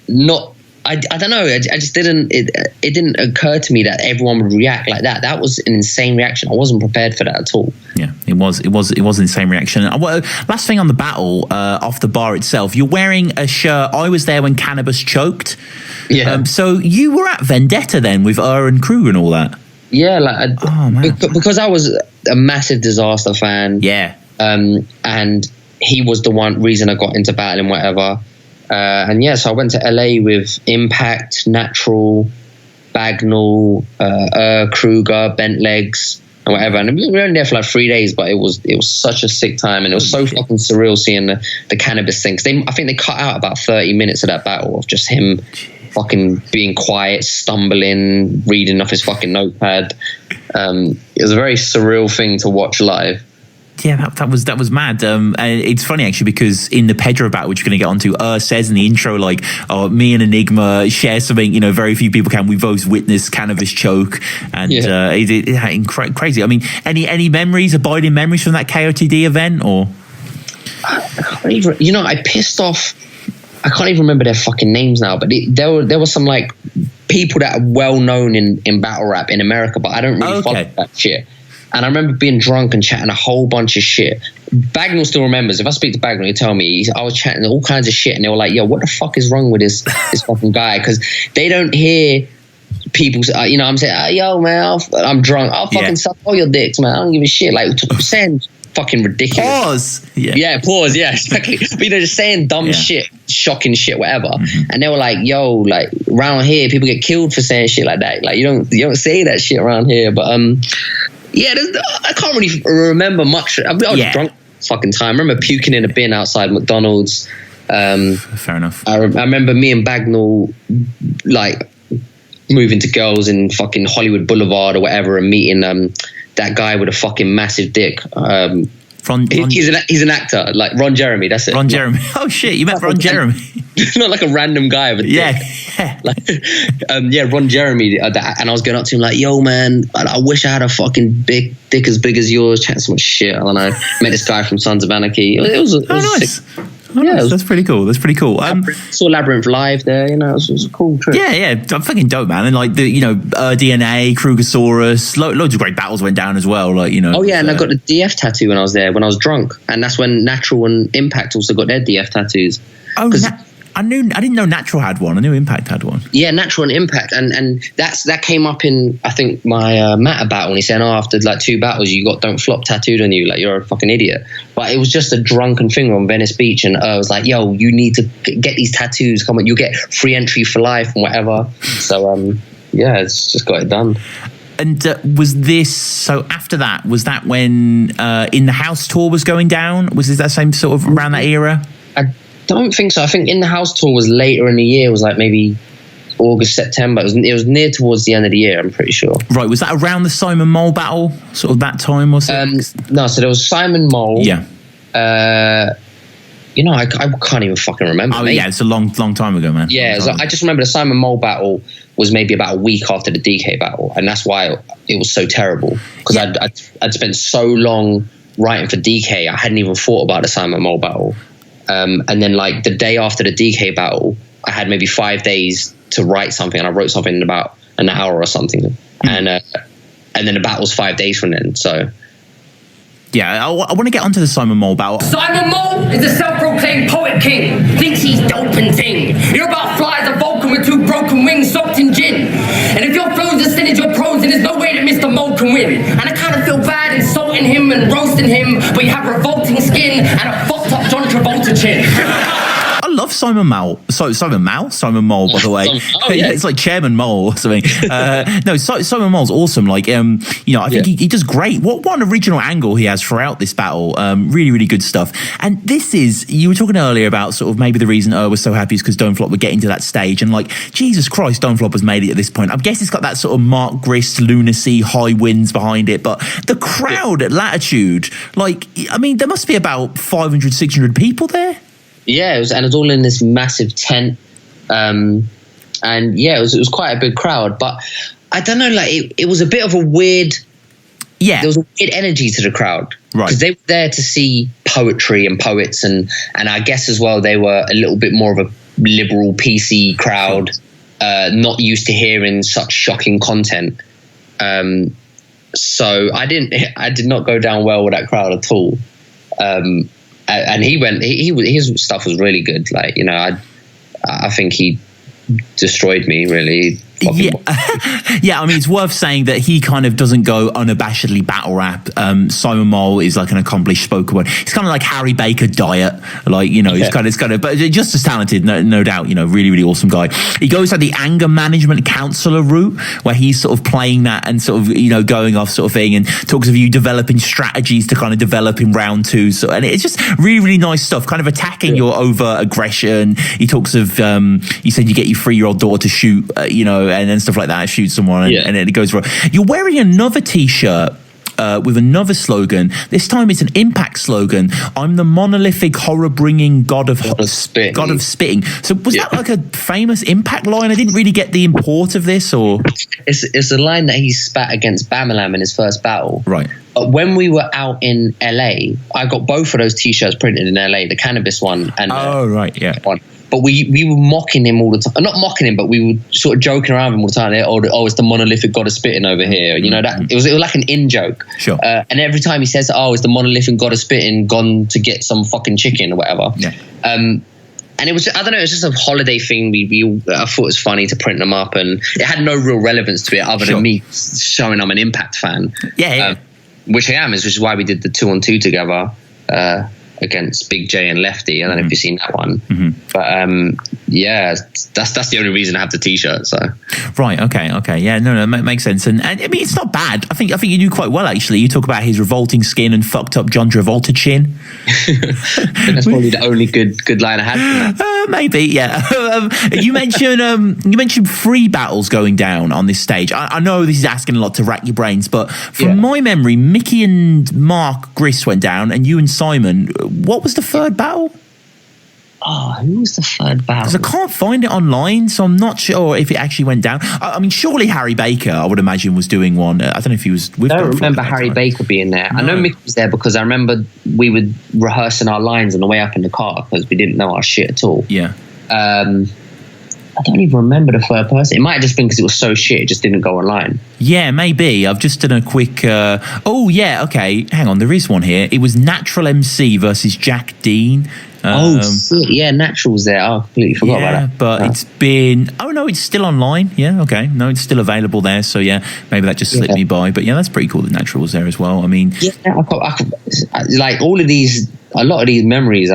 not. I don't know. I just didn't. It didn't occur to me that everyone would react like that. That was an insane reaction. I wasn't prepared for that at all. Yeah, it was an insane reaction. Last thing on the battle, off the bar itself, you're wearing a shirt. I was there when Cannabis choked. Yeah. So you were at Vendetta then with and Krug and all that. Yeah, like because I was a massive Disaster fan. Yeah. And he was the reason I got into battling, whatever. And yeah, so I went to LA with Impact, Natural, Bagnall, Kruger, Bent Legs, and whatever. And we were only there for like 3 days, but it was such a sick time, and it was so fucking surreal seeing the Cannabis thing. 'Cause I think they cut out about 30 minutes of that battle of just him fucking being quiet, stumbling, reading off his fucking notepad. It was a very surreal thing to watch live. Yeah, that was mad. And it's funny actually because in the Pedro battle, which we're going to get onto, says in the intro, like, "Oh, me and Enigma share something, you know, very few people can. We both witnessed Cannabis choke," and crazy. I mean, any memories, abiding memories from that KOTD event, or? You know, I pissed off. I can't even remember their fucking names now, but there were some like people that are well known in battle rap in America, but I don't really follow that shit. And I remember being drunk and chatting a whole bunch of shit. Bagnall still remembers. If I speak to Bagnall, he'll tell me. I was chatting all kinds of shit, and they were like, yo, what the fuck is wrong with this fucking guy? Because they don't hear people, you know, I'm saying, yo, man, I'm drunk. I'll fucking suck all your dicks, man. I don't give a shit. Like, saying fucking ridiculous. Pause. Yeah, pause. Yeah, exactly. But, you know, just saying dumb shit, shocking shit, whatever. And they were like, yo, like, around here, people get killed for saying shit like that. Like, you don't say that shit around here. But, yeah, I can't really remember much. I was drunk fucking time. I remember puking in a bin outside McDonald's. Fair enough. I remember me and Bagnall like moving to girls in fucking Hollywood Boulevard or whatever and meeting that guy with a fucking massive dick. He's an actor, like Ron Jeremy. That's it. Ron Jeremy. Oh shit, you met Ron Jeremy. Not like a random guy, but Ron Jeremy. And I was going up to him like, "Yo, man, I wish I had a fucking dick as big as yours." Chatting so much shit. I don't know. Met this guy from Sons of Anarchy. It was nice. Sick. That's pretty cool. Saw Labyrinth live there. It was a cool trip. Yeah, fucking dope, man. And like DNA, Krugersaurus, loads of great battles went down as well. Like Oh yeah, and I got the DF tattoo when I was there when I was drunk, and that's when Natural and Impact also got their DF tattoos. Oh, I didn't know Natural had one. I knew Impact had one. Yeah, Natural and Impact, and that came up in I think my Matter battle, and he said, after like 2 battles, you got Don't Flop tattooed on you, like you're a fucking idiot. But it was just a drunken thing on Venice Beach, and I was like, yo, you need to get these tattoos. Come on, you'll get free entry for life and whatever. So it's just got it done. And was this, so after that, was that when In the House tour was going down? Was it that same sort of around that era? I don't think so. I think In the House tour was later in the year. It was like maybe August, September. It was near towards the end of the year, I'm pretty sure. Right. Was that around the Simon Mole battle, sort of that time, was it? No, so there was Simon Mole. Yeah. I can't even fucking remember. Oh, yeah, it's a long time ago, man. Yeah, so I just remember the Simon Mole battle was maybe about a week after the DK battle, and that's why it was so terrible, because I'd spent so long writing for DK, I hadn't even thought about the Simon Mole battle. And then like the day after the DK battle, I had maybe 5 days to write something, and I wrote something in about an hour or something. And then the battle's 5 days from then. So yeah, I want to get onto the Simon Mole battle. Simon Mole is a self-proclaimed poet king. Thinks he's dope and ting. You're about flies, a Vulcan with 2 broken wings soaked in gin. And if your flow's as thin as your prose, then there's no way that Mr. Mole can win. And I kind of feel bad insulting him and roasting him, but you have revolting skin and a fucked up John Travolta chin. I love Simon Mole. Simon Mole, by the way. Yeah. It's like Chairman Mole or something. No, Simon Mole's awesome. Like, I think he does great. What an original angle he has throughout this battle. Really, really good stuff. And this is, you were talking earlier about sort of maybe the reason was so happy is because Don't Flop were getting to that stage. And like, Jesus Christ, Don't Flop has made it at this point. I guess it's got that sort of Mark Grist, lunacy, high winds behind it. But the crowd at Latitude, like, I mean, there must be about 500, 600 people there. Yeah, it was all in this massive tent, and yeah, it was quite a big crowd. But I don't know, like it was a bit of a weird. Yeah, there was a weird energy to the crowd, right? Because they were there to see poetry and poets, and I guess as well they were a little bit more of a liberal PC crowd, not used to hearing such shocking content. So I did not go down well with that crowd at all. And his stuff was really good. Like, I think he destroyed me, really. Yeah. Yeah, I mean, it's worth saying that he kind of doesn't go unabashedly battle rap. Simon Mole is like an accomplished spoken word. He's kind of like Harry Baker Diet, like, he's kind of, but just as talented, no doubt. Really, really awesome guy. He goes like the anger management counselor route, where he's sort of playing that and sort of going off sort of thing, and talks of you developing strategies to kind of develop in round 2. So, and it's just really, really nice stuff. Kind of attacking your over aggression. He talks of you said you get your 3-year-old daughter to shoot, and then stuff like that, shoot someone, and then it goes wrong. You're wearing another T-shirt with another slogan. This time it's an Impact slogan. I'm the monolithic, horror-bringing god of spitting. So was that like a famous Impact line? I didn't really get the import of this, or it's a line that he spat against Bamalam in his first battle, right? But when we were out in LA, I got both of those T-shirts printed in LA, the cannabis one and one. But we were mocking him all the time. Not mocking him, but we were sort of joking around him all the time. Oh, it's the monolithic god of spitting over here. That it was like an in joke. Sure. And every time he says, "Oh, it's the monolithic god of spitting gone to get some fucking chicken or whatever." Yeah. And it was, I don't know, it was just a holiday thing. I thought it was funny to print them up, and it had no real relevance to it other than me showing I'm an Impact fan. Yeah. Which I am, which is why we did the 2-on-2 together. Against Big J and Lefty. I don't know if you've seen that one. Mm-hmm. But yeah, that's the only reason I have the t-shirt. So right, okay, yeah, no, makes sense. And I mean, it's not bad. I think you do quite well actually. You talk about his revolting skin and fucked up John Travolta chin. That's probably the only good line I had. Maybe, yeah. You mentioned free battles going down on this stage. I know this is asking a lot to rack your brains, but from my memory, Mickey and Mark Griss went down, and you and Simon. What was the third battle? Oh, who was the third battle? Because I can't find it online, so I'm not sure if it actually went down. I mean, surely Harry Baker, I would imagine, was doing one. I don't know if he was with. I don't remember Harry Baker being there. No. I know Mickey was there because I remember we were rehearsing our lines on the way up in the car because we didn't know our shit at all. Yeah. I don't even remember the third person. It might have just been because it was so shit, it just didn't go online. Yeah, maybe. I've just done a quick... oh, yeah, okay. Hang on, there is one here. It was Natural MC versus Jack Dean. Shit. Yeah, Natural's there. I completely forgot about that. But it's been... Oh, no, it's still online. Yeah, okay. No, it's still available there. So, yeah, maybe that just slipped me by. But, yeah, that's pretty cool that Natural was there as well. I mean... Yeah, like, all of these... A lot of these memories,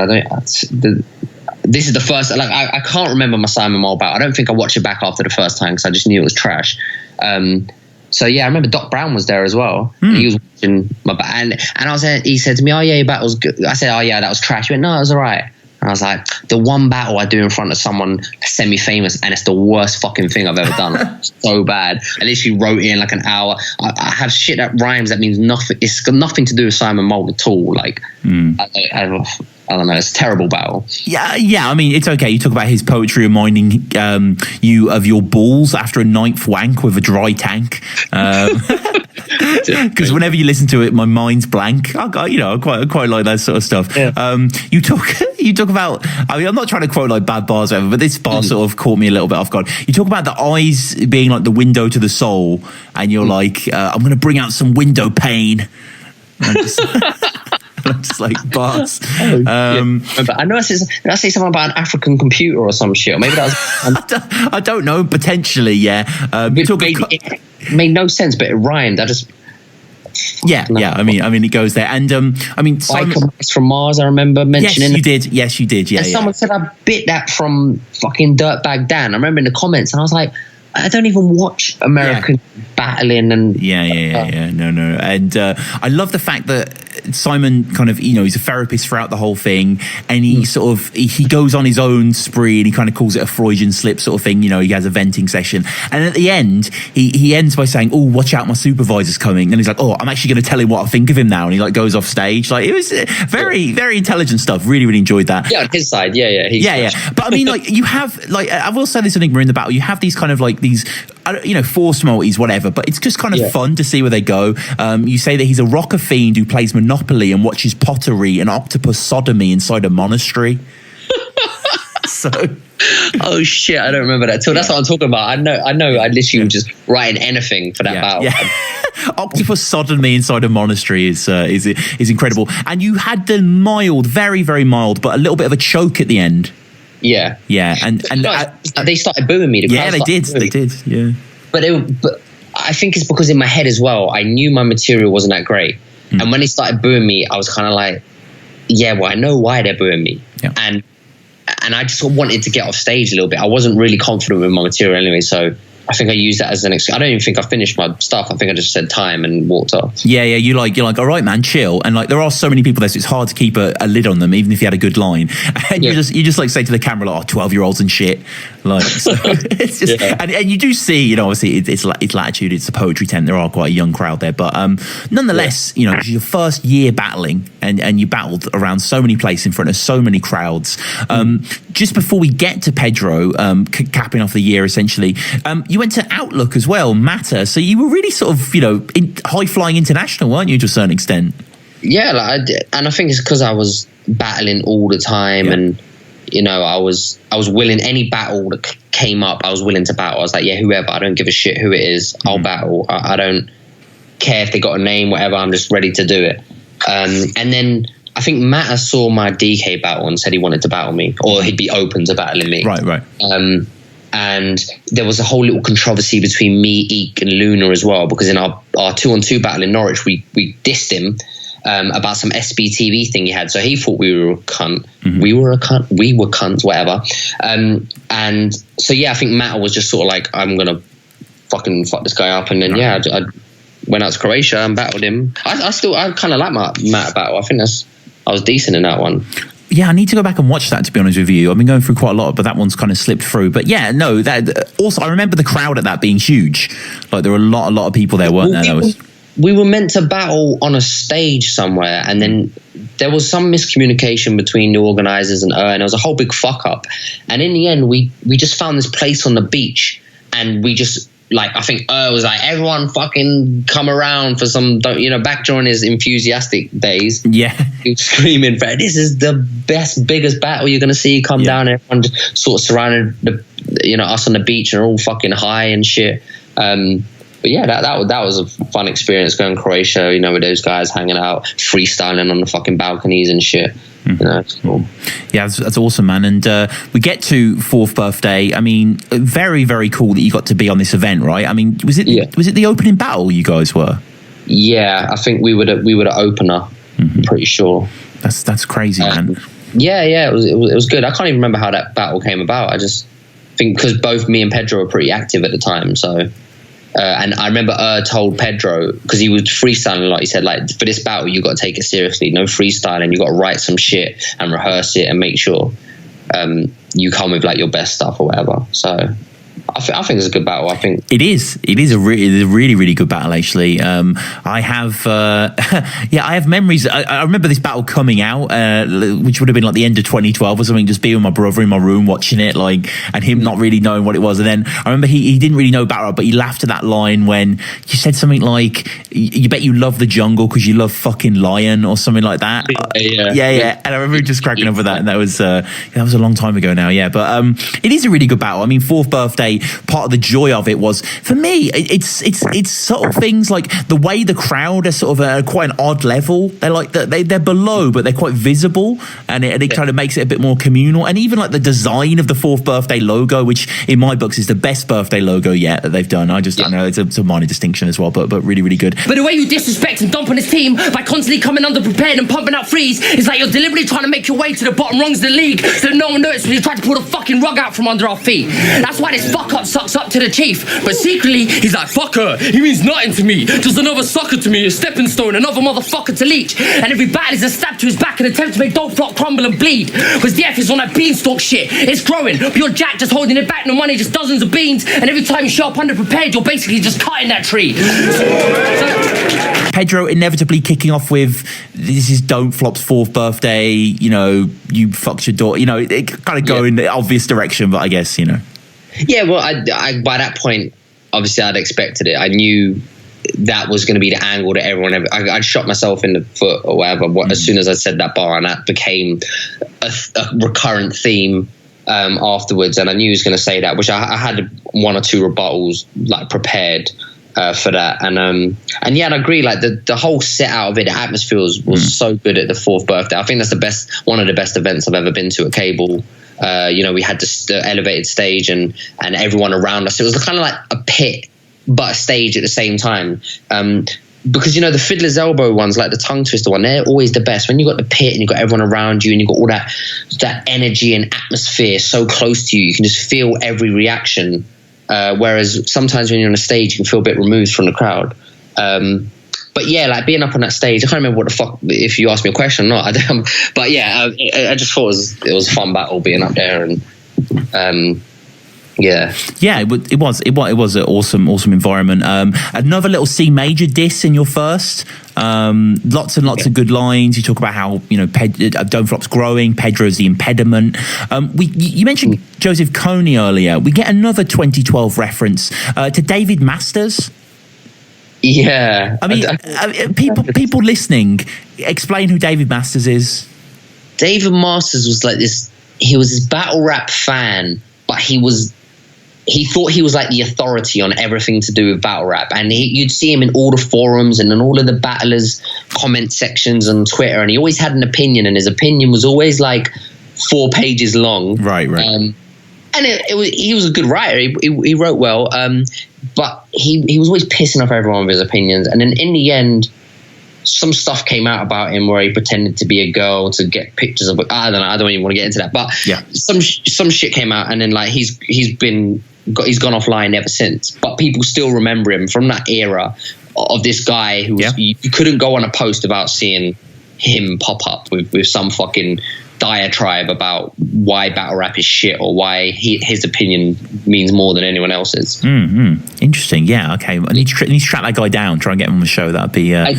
this is the first, like, I can't remember my Simon Mole battle. I don't think I watched it back after the first time because I just knew it was trash. So yeah, I remember Doc Brown was there as well. He was watching my battle, and I was there, he said to me, "Oh yeah, your battle was good." I said, "Oh yeah, that was trash." He went, "No, it was all right." And I was like, the one battle I do in front of someone semi-famous, and it's the worst fucking thing I've ever done. So bad. I literally wrote in like an hour. I have shit that rhymes that means nothing. It's got nothing to do with Simon Mole at all. Like, I don't know. It's a terrible battle. Yeah. I mean, it's okay. You talk about his poetry reminding you of your balls after a ninth wank with a dry tank. Because whenever you listen to it, my mind's blank. I quite like that sort of stuff. Yeah. You talk about. I mean, I'm not trying to quote like bad bars or whatever, but this bar sort of caught me a little bit off guard. You talk about the eyes being like the window to the soul, and you're like, I'm going to bring out some window pane. I'm just like bars. But I know I say something about an African computer or some shit. Maybe that was. I don't know. Potentially, yeah. It made no sense, but it rhymed. Yeah. I mean, it goes there, and I mean, Simon from Mars. I remember mentioning. Yes, you did. Yeah. And someone said I bit that from fucking Dirtbag Dan. I remember in the comments, and I was like, I don't even watch American battling and no, and I love the fact that Simon kind of, he's a therapist throughout the whole thing, and he sort of he goes on his own spree, and he kind of calls it a Freudian slip sort of thing. He has a venting session, and at the end he ends by saying, "Oh, watch out, my supervisor's coming," and he's like, "Oh, I'm actually going to tell him what I think of him now," and he like goes off stage. Like, it was very, very intelligent stuff. Really enjoyed that. Yeah, on his side, But I mean, like, you have, like, I will say this Enigma in the battle, you have these kind of like these, force multis, whatever, but it's just kind of fun to see where they go. You say that he's a rocker fiend who plays Monopoly and watches pottery and octopus sodomy inside a monastery. So, oh shit, I don't remember that. So that's what I'm talking about. I know. I literally was just writing anything for that battle. Yeah. Octopus sodomy inside a monastery is incredible. And you had the mild, very, very mild, but a little bit of a choke at the end. Yeah. And they started booing me. They did. Yeah. But I think it's because in my head as well, I knew my material wasn't that great. And when they started booing me, I was kind of like, yeah, well, I know why they're booing me. Yeah. And I just wanted to get off stage a little bit. I wasn't really confident with my material anyway, so I think I used that as an excuse. I don't even think I finished my stuff. I think I just said time and walked off. Yeah, you're like, all right, man, chill. And like, there are so many people there, so it's hard to keep a lid on them, even if you had a good line. And you just like say to the camera, like, 12-year-olds and shit. Like, so it's just, and you do see, obviously it's Latitude, it's a poetry tent. There are quite a young crowd there, but nonetheless, it's your first year battling, and you battled around so many places in front of so many crowds. Just before we get to Pedro, capping off the year essentially, you went to Outlook as well, Matter. So you were really sort of, high flying international, weren't you, to a certain extent? Yeah, and I think it's because I was battling all the time, and I was willing. Any battle that came up, I was willing to battle. I was like, yeah, whoever. I don't give a shit who it is. I'll battle. I don't care if they got a name, whatever. I'm just ready to do it. And then I think Matter saw my DK battle and said he wanted to battle me, or he'd be open to battling me. Right. And there was a whole little controversy between me, Eek, and Luna as well, because in our 2-on-2 battle in Norwich, we dissed him. about some SBTV thing he had. So he thought we were a cunt. We were a cunt. We were cunts, whatever. And so, yeah, I think Matt was just sort of like, I'm going to fucking fuck this guy up. And then, I went out to Croatia and battled him. I kind of like Matt battle. I think I was decent in that one. Yeah, I need to go back and watch that, to be honest with you. I've been going through quite a lot, but that one's kind of slipped through. But yeah, no, that also, I remember the crowd at that being huge. Like, there were a lot of people there, weren't there? We were meant to battle on a stage somewhere, and then there was some miscommunication between the organisers and there was a whole big fuck up. And in the end, we just found this place on the beach, and we just, like, I think was like, everyone fucking come around for some, back during his enthusiastic days. Yeah. He was screaming, this is the best, biggest battle you're going to see. Come down. Everyone just sort of surrounded us on the beach and are all fucking high and shit. But yeah, that was a fun experience going to Croatia, with those guys hanging out, freestyling on the fucking balconies and shit. It's cool. Yeah, that's awesome, man. And we get to 4th birthday. I mean, very, very cool that you got to be on this event, right? I mean, was it the opening battle you guys were? Yeah, I think we were the opener. I'm pretty sure. That's crazy, man. Yeah, it was good. I can't even remember how that battle came about. I just think because both me and Pedro were pretty active at the time, so. And I remember told Pedro, because he was freestyling, like he said, like, for this battle you got to take it seriously, no freestyling, you got to write some shit and rehearse it and make sure you come with like your best stuff or whatever. So I think it's a good battle. I think it is a really, really good battle, actually. I have memories. I remember this battle coming out, which would have been like the end of 2012 or something, just being with my brother in my room watching it, like, and him not really knowing what it was. And then I remember he didn't really know battle rap, but he laughed at that line when you said something like, you bet you love the jungle because you love fucking lion or something like that. Yeah. And I remember just cracking up with that, and that was a long time ago now. Yeah, but it is a really good battle. I mean, 4th birthday, part of the joy of it was, for me, it's sort of things like the way the crowd are sort of quite an odd level. They're like they're below, but they're quite visible, and it kind of makes it a bit more communal. And even like the design of the 4th birthday logo, which in my books is the best birthday logo yet that they've done. I don't know, it's a minor distinction as well, but really, really good. But the way you disrespect and dump on his team by constantly coming underprepared and pumping out threes is like you're deliberately trying to make your way to the bottom rungs of the league so that no one notices when you try to pull the fucking rug out from under our feet. That's why this fuck up sucks up to the chief, but secretly he's like, fuck her, he means nothing to me, just another sucker to me, a stepping stone, another motherfucker to leech, and every battle is a stab to his back and attempt to make Don't Flop crumble and bleed, because the F is on that beanstalk shit, it's growing, but you're Jack just holding it back, no money, just dozens of beans, and every time you show up underprepared, you're basically just cutting that tree. Pedro inevitably kicking off with, this is Don't Flop's 4th birthday, you fucked your daughter, it kind of go in the obvious direction, but I guess, Yeah, well, I by that point, obviously I'd expected it. I knew that was going to be the angle that everyone I'd shot myself in the foot or whatever as soon as I said that bar, and that became a recurrent theme afterwards, and I knew he was going to say that, which I had 1 or 2 rebuttals like prepared for that, and yeah, I agree, like the whole set out of it, the atmosphere was so good at the 4th birthday. I think that's one of the best events I've ever been to at Cable. We had the elevated stage and everyone around us. It was kind of like a pit, but a stage at the same time. Because, the Fiddler's Elbow ones, like the Tongue Twister one, they're always the best. When you got the pit and you got everyone around you and you got all that energy and atmosphere so close to you, you can just feel every reaction. Whereas sometimes when you're on a stage, you can feel a bit removed from the crowd. But yeah, like being up on that stage, I can't remember what the fuck, if you asked me a question or not. But yeah, I just thought it was a fun battle being up there, and yeah, it was an awesome environment. Another little Cee Major diss in your first. Lots and lots of good lines. You talk about how Don't Flop's growing, Pedro's the impediment. You mentioned Joseph Kony earlier. We get another 2012 reference to David Masters. Yeah, I mean, people listening, explain who David Masters is. David Masters was like this. He was this battle rap fan, but he thought he was like the authority on everything to do with battle rap, and you'd see him in all the forums and in all of the battlers' comment sections on Twitter, and he always had an opinion, and his opinion was always like 4 pages long. Right. And he was a good writer. He wrote well, but he was always pissing off everyone with his opinions. And then in the end, some stuff came out about him where he pretended to be a girl to get pictures of. I don't know. I don't even want to get into that. But some shit came out, and then like he's gone offline ever since. But people still remember him from that era of this guy who was, you couldn't go on a post without seeing him pop up with some fucking diatribe about why battle rap is shit or why his opinion means more than anyone else's. Interesting. Yeah. Okay. I need to track that guy down. Try and get him on the show. That'd be. I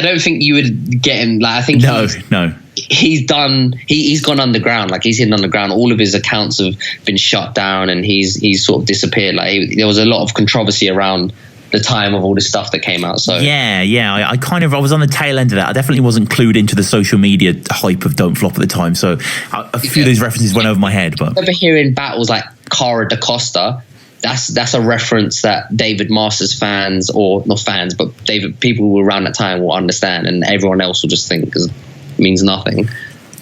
don't think you would get him. Like I think no. He's gone underground. Like he's hidden underground. All of his accounts have been shut down, and he's sort of disappeared. Like there was a lot of controversy around the time of all this stuff that came out. So I was on the tail end of that. I definitely wasn't clued into the social media hype of Don't Flop at the time, so a few of those references went over my head. But ever hearing battles like Cara da Costa, that's a reference that David Masters fans, or not fans, but people who were around that time will understand, and everyone else will just think because it means nothing.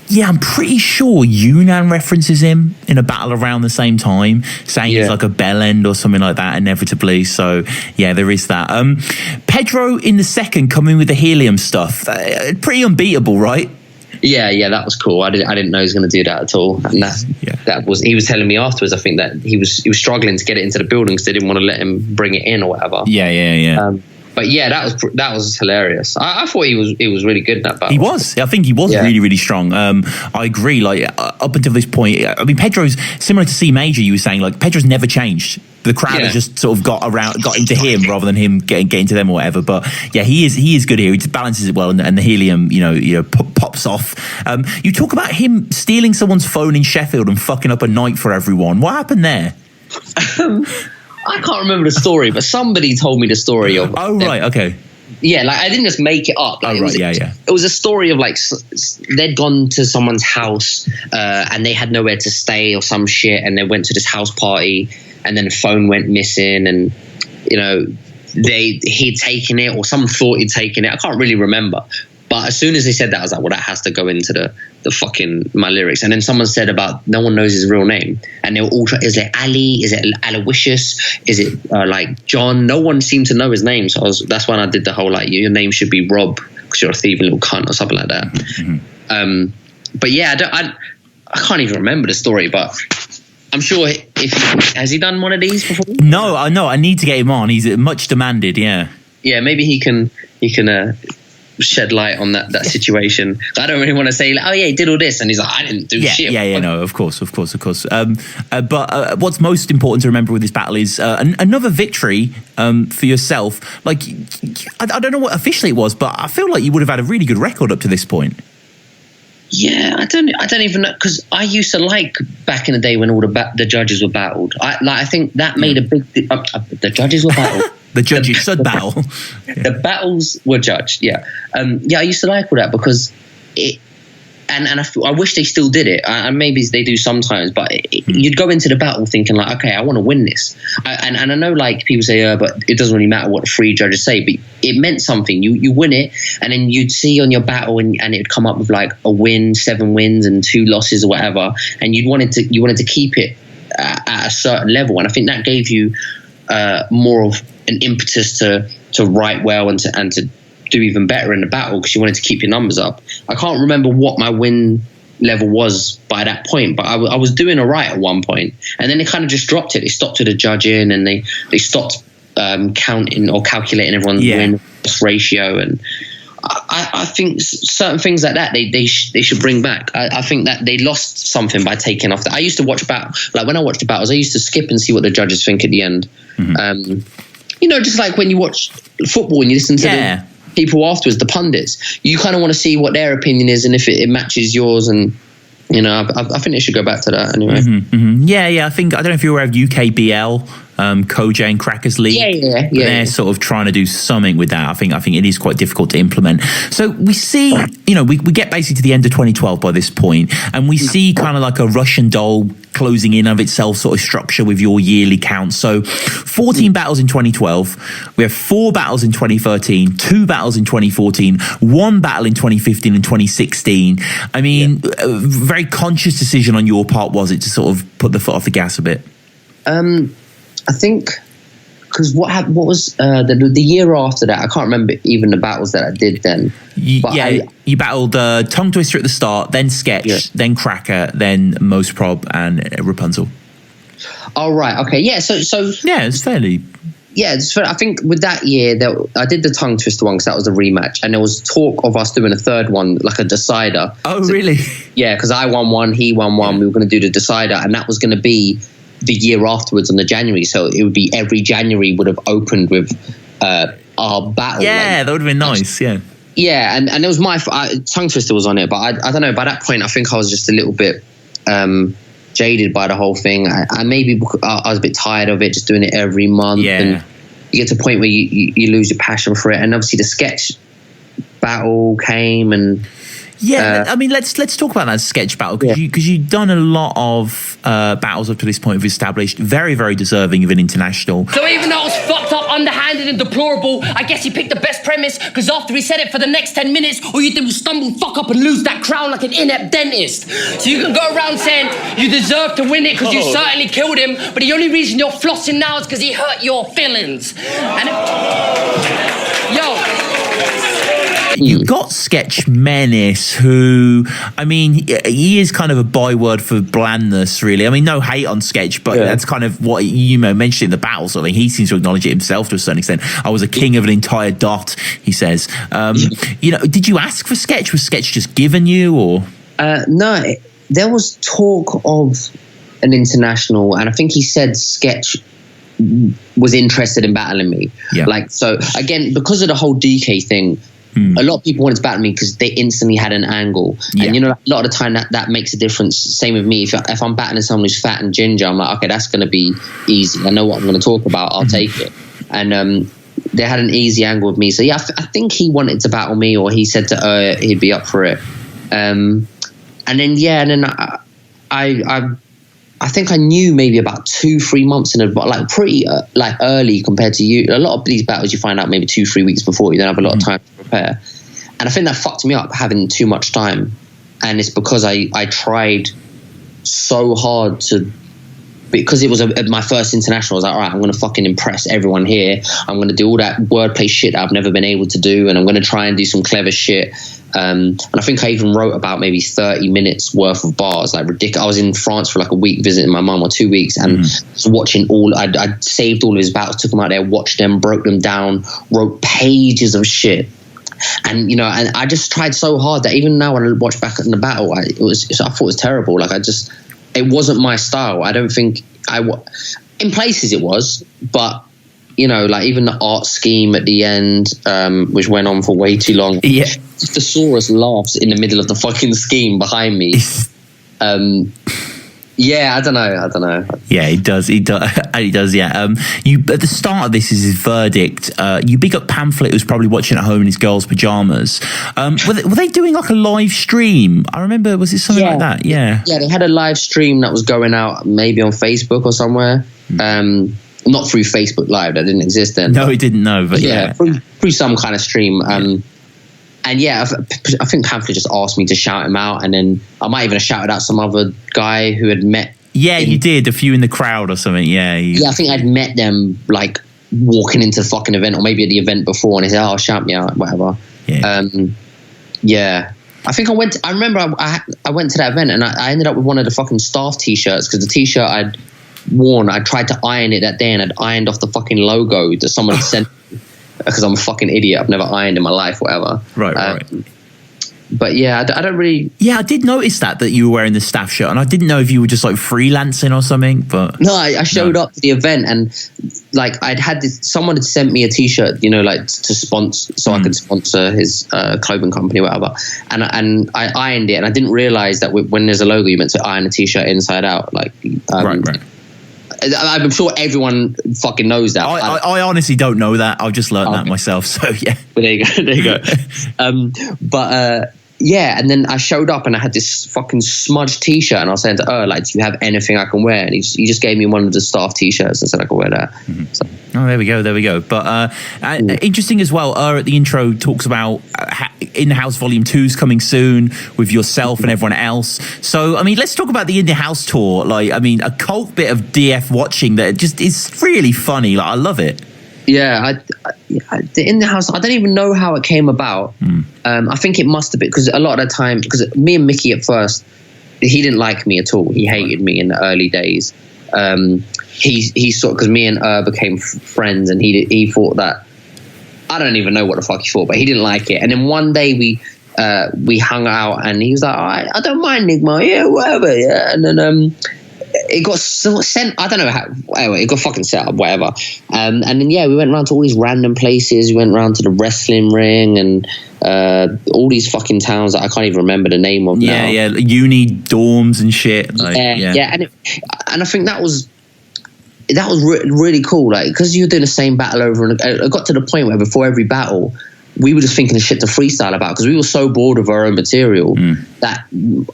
Yeah, I'm pretty sure Yunnan references him in a battle around the same time, saying it's like a bell end or something like that, inevitably. So, yeah, there is that. Pedro in the second coming with the helium stuff. Pretty unbeatable, right? Yeah, that was cool. I didn't know he was going to do that at all. And that was, he was telling me afterwards, I think that he was struggling to get it into the building because they didn't want to let him bring it in or whatever. Yeah. But yeah, that was hilarious. I thought he was really good in that battle. He was. I think he was really, really strong. I agree. Like up until this point, I mean, Pedro's similar to Cee Major. You were saying like Pedro's never changed. The crowd has just sort of got into him rather than him getting to them or whatever. But yeah, he is good here. He just balances it well, and the helium, pops off. You talk about him stealing someone's phone in Sheffield and fucking up a night for everyone. What happened there? I can't remember the story, but somebody told me the story of. Oh right, okay. Yeah, like I didn't just make it up. Like, It was a story of like they'd gone to someone's house and they had nowhere to stay or some shit, and they went to this house party, and then the phone went missing, and he'd taken it, or someone thought he'd taken it. I can't really remember. But as soon as they said that, I was like, well, that has to go into the fucking my lyrics. And then someone said about no one knows his real name, and they were all is it Ali? Is it Aloysius? Is it like John? No one seemed to know his name, so that's when I did the whole like your name should be Rob because you're a thieving little cunt or something like that. Mm-hmm. But yeah, I can't even remember the story, but I'm sure has he done one of these before? No, I need to get him on. He's much demanded. Yeah, maybe he can. Shed light on that situation. I don't really want to say, oh yeah, he did all this, and he's like, I didn't do shit. Yeah, no, of course. But what's most important to remember with this battle is another victory for yourself. Like, I don't know what officially it was, but I feel like you would have had a really good record up to this point. Yeah, I don't even know, because I used to like back in the day when all the judges were battled. I think that made a big. The judges were battled. The judges said battle. The battles were judged. Yeah, I used to like all that because it. And I wish they still did it. And maybe they do sometimes, but you'd go into the battle thinking like, okay, I want to win this. And I know like people say, but it doesn't really matter what the three judges say, but it meant something. You win it, and then you'd see on your battle, and it'd come up with like a win, 7 wins, and 2 losses or whatever. And you wanted to keep it at a certain level. And I think that gave you more of an impetus to write well and to do even better in the battle because you wanted to keep your numbers up. I can't remember what my win level was by that point, but I was doing all right at one point, and then they kind of just dropped it. They stopped with the judging, and they stopped counting or calculating everyone's win ratio. And I think certain things like that they should bring back. I think that they lost something by taking off that. I used to watch like when I watched the battles, I used to skip and see what the judges think at the end. Mm-hmm. Just like when you watch football and you listen to the people afterwards, the pundits, you kind of want to see what their opinion is and if it matches yours. And I think they should go back to that anyway. Mm-hmm, mm-hmm. Yeah. I don't know if you're aware of UKBL, Koj and Crackers League. Yeah. They're sort of trying to do something with that. I think it is quite difficult to implement. So we see, we get basically to the end of 2012 by this point, and we see kind of like a Russian doll closing in of itself sort of structure with your yearly count. So 14 battles in 2012. We have 4 battles in 2013, 2 battles in 2014, 1 battle in 2015 and 2016. I mean, a very conscious decision on your part, was it, to sort of put the foot off the gas a bit? I think because what was the year after that? I can't remember even the battles that I did then. You battled Tongue Twister at the start, then Sketch, then Cracker, then Mos Prob and Rapunsell. Oh right, okay, yeah. So yeah, it's fairly. Yeah, I think with that year, I did the Tongue Twister one because that was a rematch, and there was talk of us doing a third one, like a decider. Oh, really? Yeah, because I won one, he won one. We were going to do the decider, and that was going to be the year afterwards on the January. So it would be every January would have opened with our battle. Yeah, that would have been nice. Yeah. Yeah, and it was my Tongue Twister was on it, but I don't know. By that point, I think I was just a little bit jaded by the whole thing. I maybe I was a bit tired of it, just doing it every month. Yeah. And you get to a point where you lose your passion for it. And obviously the Sketch battle came and. Yeah, I mean, let's talk about that Sketch battle because you've done a lot of battles up to this point. We've established very, very deserving of an international. So even though it was fucked up, underhanded, and deplorable, I guess he picked the best premise because after he said it for the next 10 minutes, all you did was stumble, fuck up, and lose that crown like an inept dentist. So you can go around saying you deserve to win it because you certainly killed him, but the only reason you're flossing now is because he hurt your feelings. And You've got Sketch Menace, who, I mean, he is kind of a byword for blandness, really. I mean, no hate on Sketch, but that's kind of what you mentioned in the battles. I mean, he seems to acknowledge it himself to a certain extent. I was a king of an entire dot, he says. Did you ask for Sketch? Was Sketch just given you, or? No, there was talk of an international, and I think he said Sketch was interested in battling me. Yeah. Like, so again, because of the whole DK thing, a lot of people wanted to battle me because they instantly had an angle. Yeah. And, a lot of the time that makes a difference. Same with me. If I'm battling someone who's fat and ginger, I'm like, okay, that's going to be easy. I know what I'm going to talk about. I'll take it. And they had an easy angle with me. So, yeah, I think he wanted to battle me, or he said he'd be up for it. And then I think I knew maybe about 2-3 months in advance, like pretty early compared to you. A lot of these battles you find out maybe 2-3 weeks before. You don't have a lot of time to prepare, and I think that fucked me up having too much time. And it's because I tried so hard because it was my first international. I was like, all right, I'm going to fucking impress everyone here. I'm going to do all that wordplay shit that I've never been able to do, and I'm going to try and do some clever shit. And I think I even wrote about maybe 30 minutes worth of bars, like ridiculous. I was in France for like a week visiting my mum, or 2 weeks, and was watching I saved all of his battles, took them out there, watched them, broke them down, wrote pages of shit. And and I just tried so hard that even now when I watch back at the battle, I thought it was terrible. Like it wasn't my style. I don't think in places it was, but like even the art scheme at the end, which went on for way too long. Yeah. Thesaurus laughs in the middle of the fucking scheme behind me. Yeah, I don't know. Yeah, he does. Yeah. You at the start of this is his verdict. You big up Pamphlet, who's probably watching at home in his girl's pajamas. Were they doing like a live stream? I remember. Was it something like that? Yeah. Yeah, they had a live stream that was going out maybe on Facebook or somewhere. Not through Facebook Live, that didn't exist then. No, it didn't know, but yeah. Through some kind of stream. And yeah, I think Pamphlet just asked me to shout him out, and then I might even have shouted out some other guy who had met. Yeah, you did, a few in the crowd or something. Yeah, I think I'd met them like walking into the fucking event, or maybe at the event before, and he said, "Oh, shout me out, whatever." Yeah. I think I remember I went to that event, and I ended up with one of the fucking staff t-shirts, because the t-shirt I'd worn, I tried to iron it that day, and I'd ironed off the fucking logo that someone had sent me, because I'm a fucking idiot. I've never ironed in my life, whatever. Right. But yeah, I don't really. Yeah, I did notice that you were wearing the staff shirt, and I didn't know if you were just like freelancing or something. But no, I showed up to the event, and like someone had sent me a t-shirt, like to sponsor, so I could sponsor his clothing company, or whatever. And I ironed it, and I didn't realize that when there's a logo, you're meant to iron a t-shirt inside out. Like, right. I'm sure everyone fucking knows that. I honestly don't know that. I've just learned that myself. So yeah. Well, there you go. Yeah, and then I showed up and I had this fucking smudged t-shirt, and I was saying to her, like, do you have anything I can wear? And he just gave me one of the staff t-shirts and said I could wear that. So Oh, there we go. But interesting as well. At the intro talks about In-House Volume 2's coming soon with yourself and everyone else. So, I mean, let's talk about the In-House tour. Like, I mean, a cult bit of DF watching that just is really funny. Like, I love it. Yeah, the In-House, I don't even know how it came about. I think it must have been, because a lot of the time, because me and Mickey at first, he didn't like me at all. He hated me in the early days. He sort, because me and became friends, and he thought that, I don't even know what the fuck he thought, but he didn't like it. And then one day we hung out, and he was like, I don't mind ENIGMA, yeah, whatever, yeah. And then it got sent, I don't know how, anyway, it got fucking set up, whatever. And then, yeah, we went around to all these random places. We went around to the wrestling ring and all these fucking towns that I can't even remember the name of now. Yeah, uni dorms and shit. Like, yeah. And I think that was really cool, like, because you were doing the same battle over and it got to the point where before every battle we were just thinking of shit to freestyle about, because we were so bored of our own material that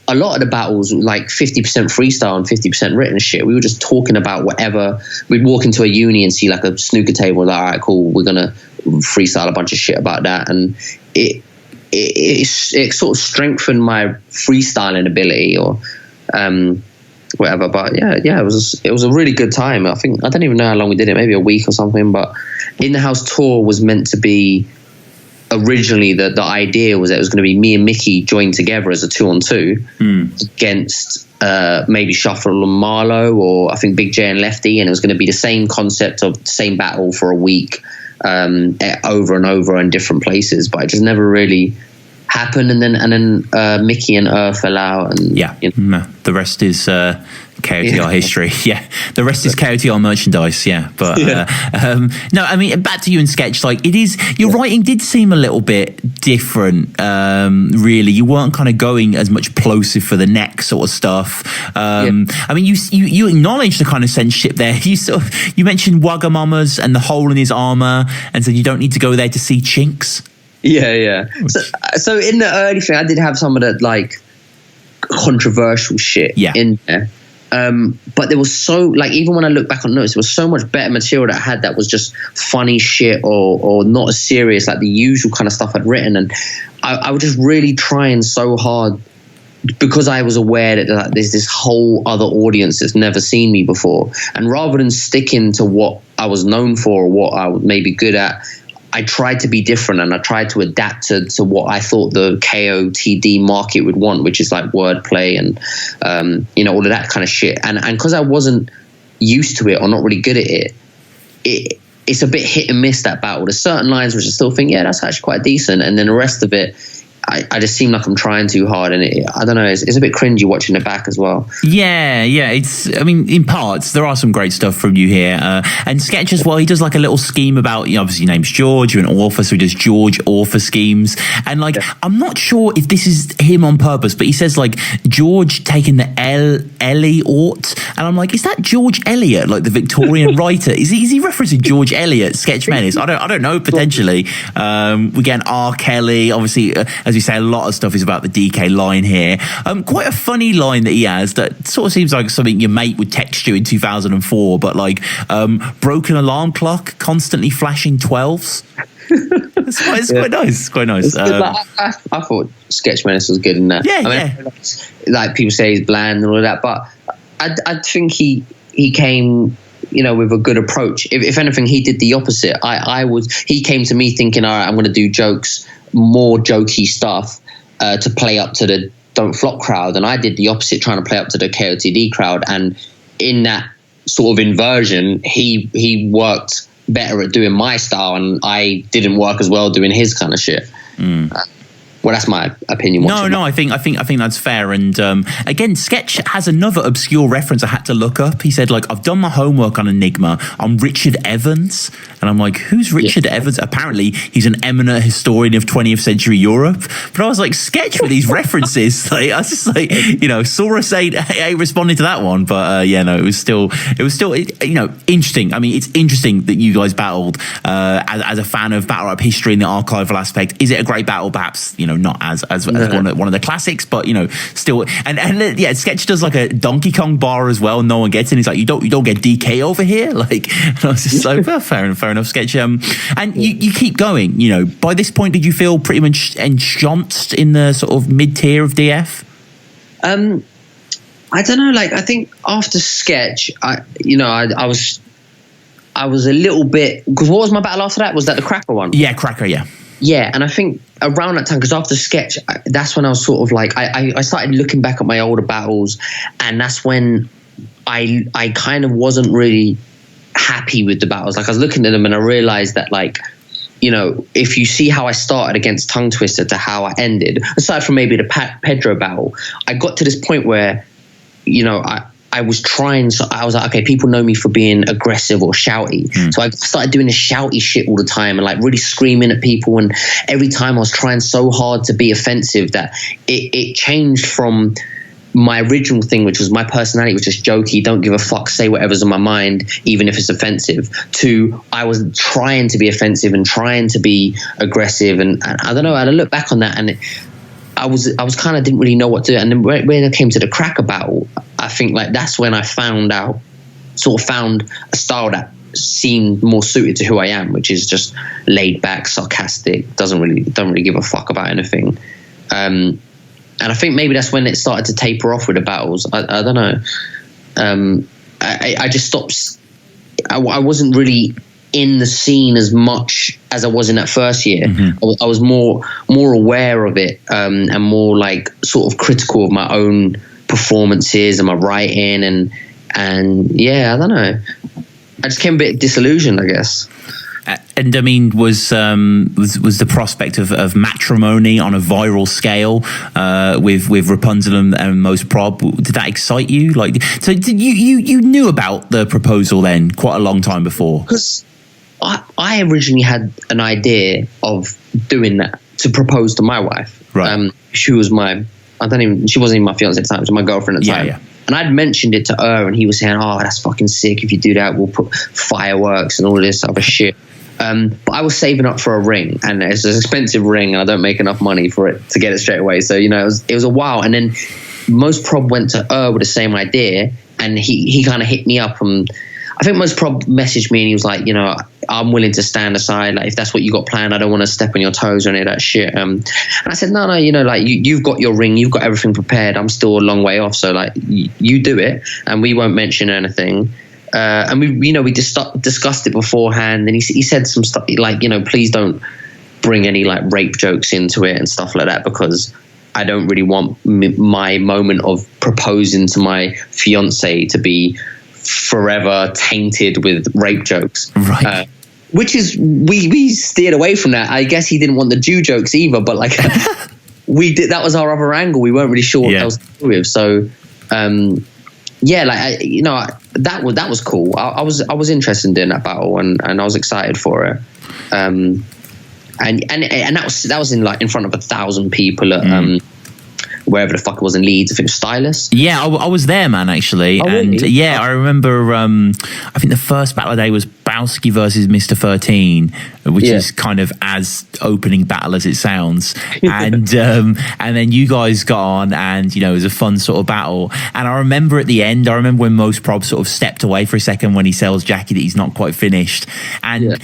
a lot of the battles were like 50% freestyle and 50% written shit. We were just talking about whatever. We'd walk into a uni and see like a snooker table, like, all right, cool, we're gonna freestyle a bunch of shit about that. And it sort of strengthened my freestyling ability, or whatever. But yeah, it was a really good time. I think, I don't even know how long we did it, maybe a week or something. But In-House tour was meant to be, originally the idea was that it was going to be me and Mickey joined together as a 2-on-2 against maybe Shuffle and Marlowe, or I think Big J and Lefty, and it was going to be the same concept of the same battle for a week, over and over in different places. But it just never really happened. And then Mickey and fell out, and the rest is KOTR history. Yeah, the rest is KOTR merchandise. Yeah, but no, I mean, back to you and Sketch. Like, it is, your writing did seem a little bit different. Really, you weren't kind of going as much plosive for the neck sort of stuff. I mean, you acknowledged the kind of censorship there. You mentioned Wagamamas and the hole in his armor, and said you don't need to go there to see chinks. Yeah. So in the early thing, I did have some of that like controversial shit in there. But there was so, like, even when I look back on notes, there was so much better material that I had that was just funny shit or not as serious, like the usual kind of stuff I'd written. And I was just really trying so hard, because I was aware that like, there's this whole other audience that's never seen me before. And rather than sticking to what I was known for or what I was maybe good at, I tried to be different, and I tried to adapt to what I thought the KOTD market would want, which is like wordplay and all of that kind of shit. And because I wasn't used to it or not really good at it, it's a bit hit and miss, that battle. There's certain lines which I still think, yeah, that's actually quite decent, and then the rest of it, I just seem like I'm trying too hard, and I don't know, it's a bit cringy watching it back as well. Yeah, it's, I mean, in parts there are some great stuff from you here, and Sketch as well. He does like a little scheme about, obviously your name's George, you're an author, so he does George author schemes, and like I'm not sure if this is him on purpose, but he says like George taking the Eliot, and I'm like, is that George Eliot, like the Victorian writer? Is he referencing George Eliot, Sketch Menace? I don't know, potentially. We get an R. Kelly, obviously, as we say, a lot of stuff is about the DK line here. Quite a funny line that he has that sort of seems like something your mate would text you in 2004, but like broken alarm clock, constantly flashing 12s. It's quite nice. It's quite nice. I thought Sketch Menace was good in that. Like people say he's bland and all of that, but I think he came, with a good approach. If anything, he did the opposite. He came to me thinking, all right, I'm going to do more jokey stuff to play up to the Don't Flop crowd, and I did the opposite, trying to play up to the KOTD crowd. And in that sort of inversion, he worked better at doing my style, and I didn't work as well doing his kind of shit. Well, that's my opinion. No, I think that's fair. And again, Sketch has another obscure reference I had to look up. He said, like, I've done my homework on ENIGMA. I'm Richard Evans. And I'm like, who's Richard Evans? Apparently, he's an eminent historian of 20th century Europe. But I was like, Sketch with these references. Like, I was just like, Saurus ain't responding to that one. But it was still, interesting. I mean, it's interesting that you guys battled as a fan of battle rap history and the archival aspect. Is it a great battle? Perhaps, not as one of the classics, but still. And yeah, Sketch does like a Donkey Kong bar as well. No one gets in. He's like, you don't get DK over here. Like, and I was just like, well, fair enough, Sketch. And you keep going. By this point, did you feel pretty much ensconced in the sort of mid tier of DF? I don't know. Like, I think after Sketch, I was a little bit, because what was my battle after that? Was that the Cracker one? Yeah, Cracker. Yeah. Yeah, and I think around that time, because after Sketch, that's when I was sort of like, I started looking back at my older battles, and that's when I kind of wasn't really happy with the battles. Like, I was looking at them and I realized that, like, if you see how I started against Tongue Twister to how I ended, aside from maybe the Pedro battle, I got to this point where, I was trying, so I was like, okay, people know me for being aggressive or shouty. So I started doing the shouty shit all the time and like really screaming at people. And every time I was trying so hard to be offensive that it changed from my original thing, which was my personality, which is jokey, don't give a fuck, say whatever's on my mind, even if it's offensive, to I was trying to be offensive and trying to be aggressive. And I don't know, I look back on that and I was kind of didn't really know what to do. And then when it came to the Cracker battle, I think like that's when I found a style that seemed more suited to who I am, which is just laid back, sarcastic, don't really give a fuck about anything. And I think maybe that's when it started to taper off with the battles. I don't know. I just stopped. I wasn't really in the scene as much as I was in that first year. I was more aware of it, and more like sort of critical of my own performances and my writing, and yeah, I don't know. I just came a bit disillusioned, I guess. And I mean, was the prospect of matrimony on a viral scale with Rapunsell and Mos Prob, did that excite you? Like, so you knew about the proposal then quite a long time before? Because I originally had an idea of doing that, to propose to my wife. Right. She was she wasn't even my fiance at the time, she was my girlfriend at the time. Yeah. And I'd mentioned it to her, and he was saying, "Oh, that's fucking sick. If you do that, we'll put fireworks and all this other shit." But I was saving up for a ring, and it's an expensive ring, and I don't make enough money for it to get it straight away. So, it was a while. And then Mos Prob went to her with the same idea, and he kind of hit me up. And I think Mos Prob messaged me, and he was like, I'm willing to stand aside. Like, if that's what you got planned, I don't want to step on your toes or any of that shit. And I said, no, like you've got your ring, you've got everything prepared. I'm still a long way off. So like, you do it, and we won't mention anything. And we discussed it beforehand, and he said some stuff like, please don't bring any like rape jokes into it and stuff like that, because I don't really want my moment of proposing to my fiance to be forever tainted with rape jokes. Right. Which is, we steered away from that. I guess he didn't want the Jew jokes either, but like we did, that was our other angle. We weren't really sure what else to do with. So, yeah, like that was cool. I was interested in doing that battle, and I was excited for it. And that was in front of 1,000 people at wherever the fuck it was in Leeds. I think it was Stylus. Yeah, I was there, man, actually. Oh, and really? yeah, I remember, I think the first battle of the day was Bowski versus Mr. 13, which is kind of as opening battle as it sounds. And then you guys got on, and, it was a fun sort of battle. And I remember at the end, when Mos Prob sort of stepped away for a second when he tells Jackie that he's not quite finished. And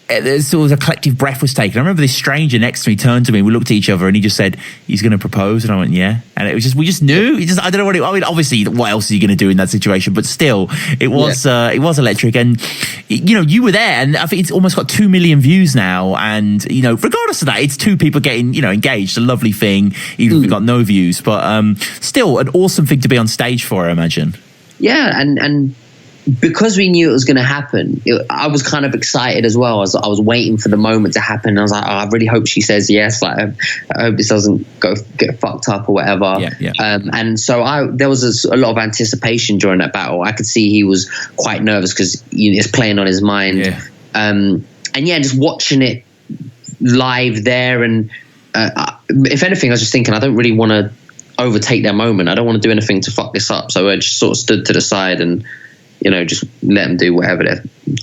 there's sort of a collective breath was taken. I remember this stranger next to me turned to me, we looked at each other, and he just said, he's going to propose. And I went, yeah. And it was just, we just knew. I don't know what I mean, obviously, what else are you going to do in that situation? But still, it was electric. And, you were there, and I think it's almost got 2 million views now. And, regardless of that, it's two people getting, engaged. A lovely thing, even if we got no views. But still, an awesome thing to be on stage for, I imagine. Yeah, and because we knew it was going to happen, I was kind of excited as well. I was waiting for the moment to happen. I was like, I really hope she says yes. Like, I hope this doesn't get fucked up or whatever. Yeah. And so there was a lot of anticipation during that battle. I could see he was quite nervous because it's playing on his mind. Yeah. And yeah, just watching it live there. And if anything, I was just thinking, I don't really want to overtake that moment. I don't want to do anything to fuck this up. So I just sort of stood to the side and just let him do whatever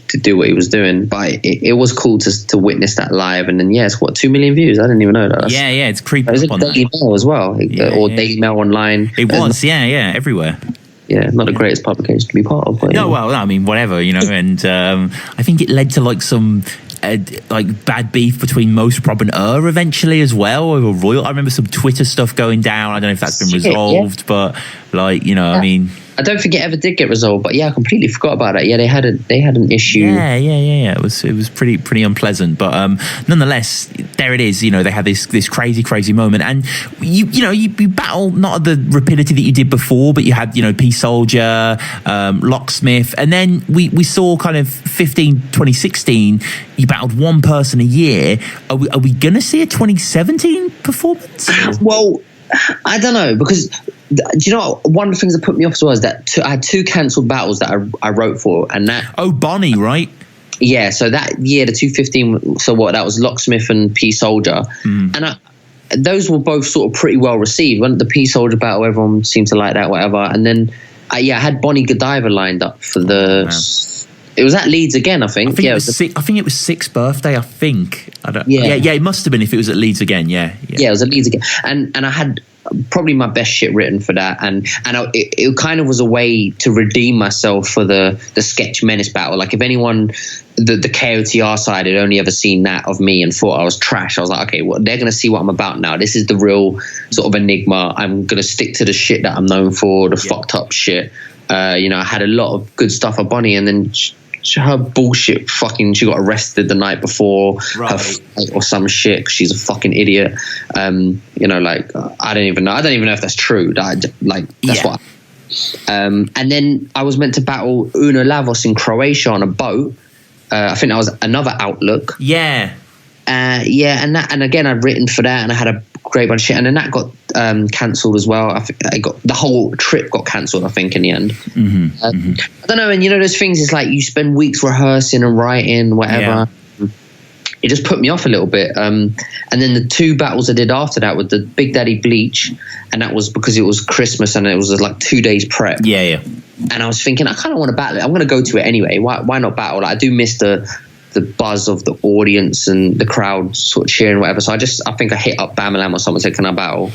to do what he was doing. But it was cool to witness that live. And then it's 2 million views. I didn't even know that. It's creeping up on Daily Mail as well, or Daily Mail online. It was, everywhere. Yeah, not the greatest publication to be part of. But, no, well, I mean, whatever, and I think it led to like some bad beef between Mos Prob and eventually as well over Royal. I remember some Twitter stuff going down. I don't know if that's been resolved, but I mean, I don't think it ever did get resolved. But I completely forgot about it. Yeah, they had an issue. Yeah. It was pretty unpleasant, but nonetheless, there it is. They had this crazy moment, and you battle not at the rapidity that you did before, but you had P Soldier, Locksmith, and then we saw kind of 2016. You battled one person a year. Are we gonna see a 2017 performance? Well, I don't know, because do you know one of the things that put me off as well is that I had 2 cancelled battles that I wrote for, and that Bonnie, right? Yeah, so that year, the 215. So that was Locksmith and P Soldier, and those were both sort of pretty well received. When the P Soldier battle, everyone seemed to like that, whatever. And then I had Bonnie Godiva lined up for the. Oh, it was at Leeds again, I think. I think it was 6th birthday. I think. It must have been if it was at Leeds again. Yeah, it was at Leeds again, and I had probably my best shit written for that, and it kind of was a way to redeem myself for the Sketch Menace battle. Like if anyone, the KOTR side had only ever seen that of me and thought I was trash, I was like, okay, well, they're gonna see what I'm about now. This is the real sort of Enigma. I'm gonna stick to the shit that I'm known for, the fucked up shit. I had a lot of good stuff at Bonnie, and then her bullshit she got arrested the night before, right, or some shit, 'cause she's a fucking idiot. I don't even know if that's true. What. And then I was meant to battle Uno Lavos in Croatia on a boat. I think that was another Outlook. Yeah. And again, I'd written for that, and I had a great bunch of shit, and then that got cancelled as well. I think the whole trip got cancelled, I think, in the end. I don't know, and those things is like you spend weeks rehearsing and writing, whatever. Yeah. It just put me off a little bit. And then the 2 battles I did after that with the Big Daddy Bleach, and that was because it was Christmas and it was like 2 days prep. Yeah. And I was thinking, I kind of want to battle it. I'm going to go to it anyway. Why not battle? I do miss the buzz of the audience and the crowd sort of cheering, whatever. So I think I hit up Bamalam or someone, said, can I battle?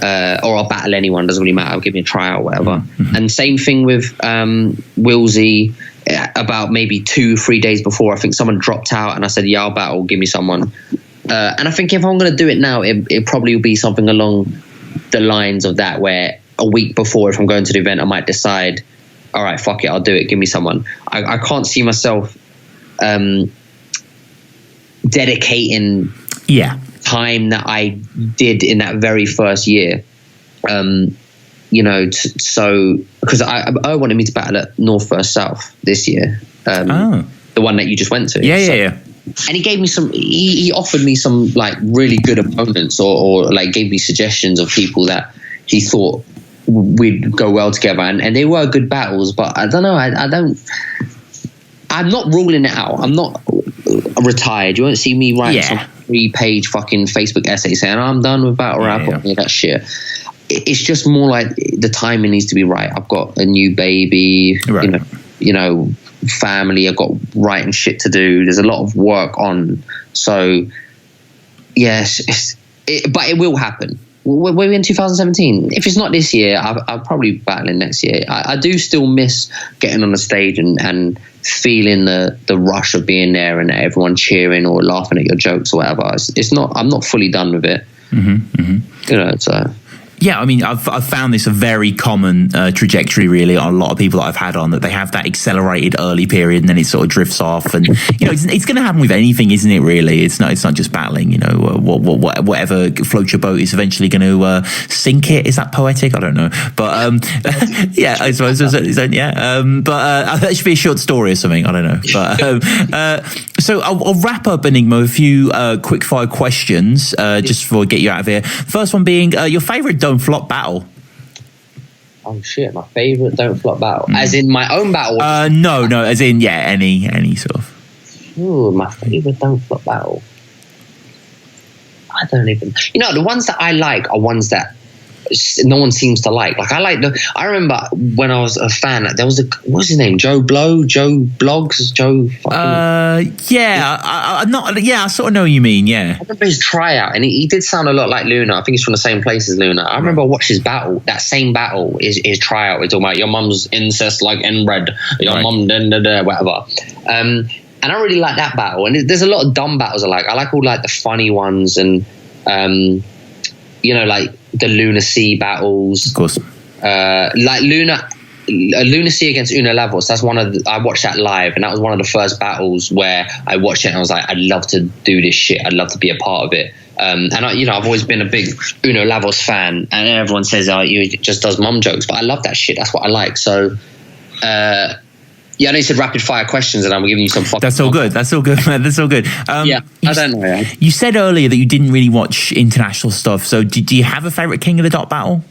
Or I'll battle anyone, doesn't really matter, I'll give me a tryout, whatever. And same thing with Wilsey. About maybe 2-3 days before, I think someone dropped out, and I said, I'll battle, give me someone. And I think if I'm going to do it now, it probably will be something along the lines of that, where a week before, if I'm going to the event, I might decide, all right, fuck it, I'll do it, give me someone. I can't see myself dedicating time that I did in that very first year, so because I wanted me to battle at North vs South this year, the one that you just went to. Yeah. And he gave me he offered me some like really good opponents, or like gave me suggestions of people that he thought we'd go well together, and they were good battles. But I don't know, I'm not ruling it out. I'm not retired. You won't see me write some 3-page fucking Facebook essay saying I'm done with battle rap or any of that shit. It's just more like the timing needs to be right. I've got a new baby, right, family. I've got writing shit to do. There's a lot of work on. So yes, but it will happen. We're in 2017. If it's not this year, I'll probably be battling next year. I do still miss getting on the stage and feeling the rush of being there and everyone cheering or laughing at your jokes or whatever. It's not. I'm not fully done with it. So. Yeah, I mean, I've found this a very common trajectory, really, on a lot of people that I've had on, that they have that accelerated early period and then it sort of drifts off. And it's going to happen with anything, isn't it? Really, it's not just battling. Whatever floats your boat is eventually going to sink it. Is that poetic? I don't know, but yeah, I suppose. That should be a short story or something. I don't know, but so I'll wrap up Enigma with a few quick fire questions just before I get you out of here. First one being your favorite don't flop battle. Oh shit, my favourite don't flop battle. As in my own battle? No, as in any sort of. Ooh, my favourite don't flop battle. I don't even. The ones that I like are ones that no one seems to like. Like I remember when I was a fan, like, there was what was his name? Joe Blogs, Joe. I sort of know what you mean. Yeah, I remember his tryout, and he did sound a lot like Luna. I think he's from the same place as Luna. I remember I watched his battle. That same battle is his tryout. We're talking about your mum's incest like inbred, your mum whatever. And I really like that battle. And there's a lot of dumb battles I like. I like all like the funny ones, and like the Lunacy battles. Of course. Like Lunacy against Una Lavos. That's I watched that live, and that was one of the first battles where I watched it and I was like, I'd love to do this shit. I'd love to be a part of it. And I've always been a big Una Lavos fan, and everyone says, he just does mum jokes, but I love that shit. That's what I like. So, I know you said rapid fire questions, and I'm giving you some fucking. That's all good, man. That's all good. I don't know. Yeah. You said earlier that you didn't really watch international stuff. So, do you have a favorite King of the Dot battle?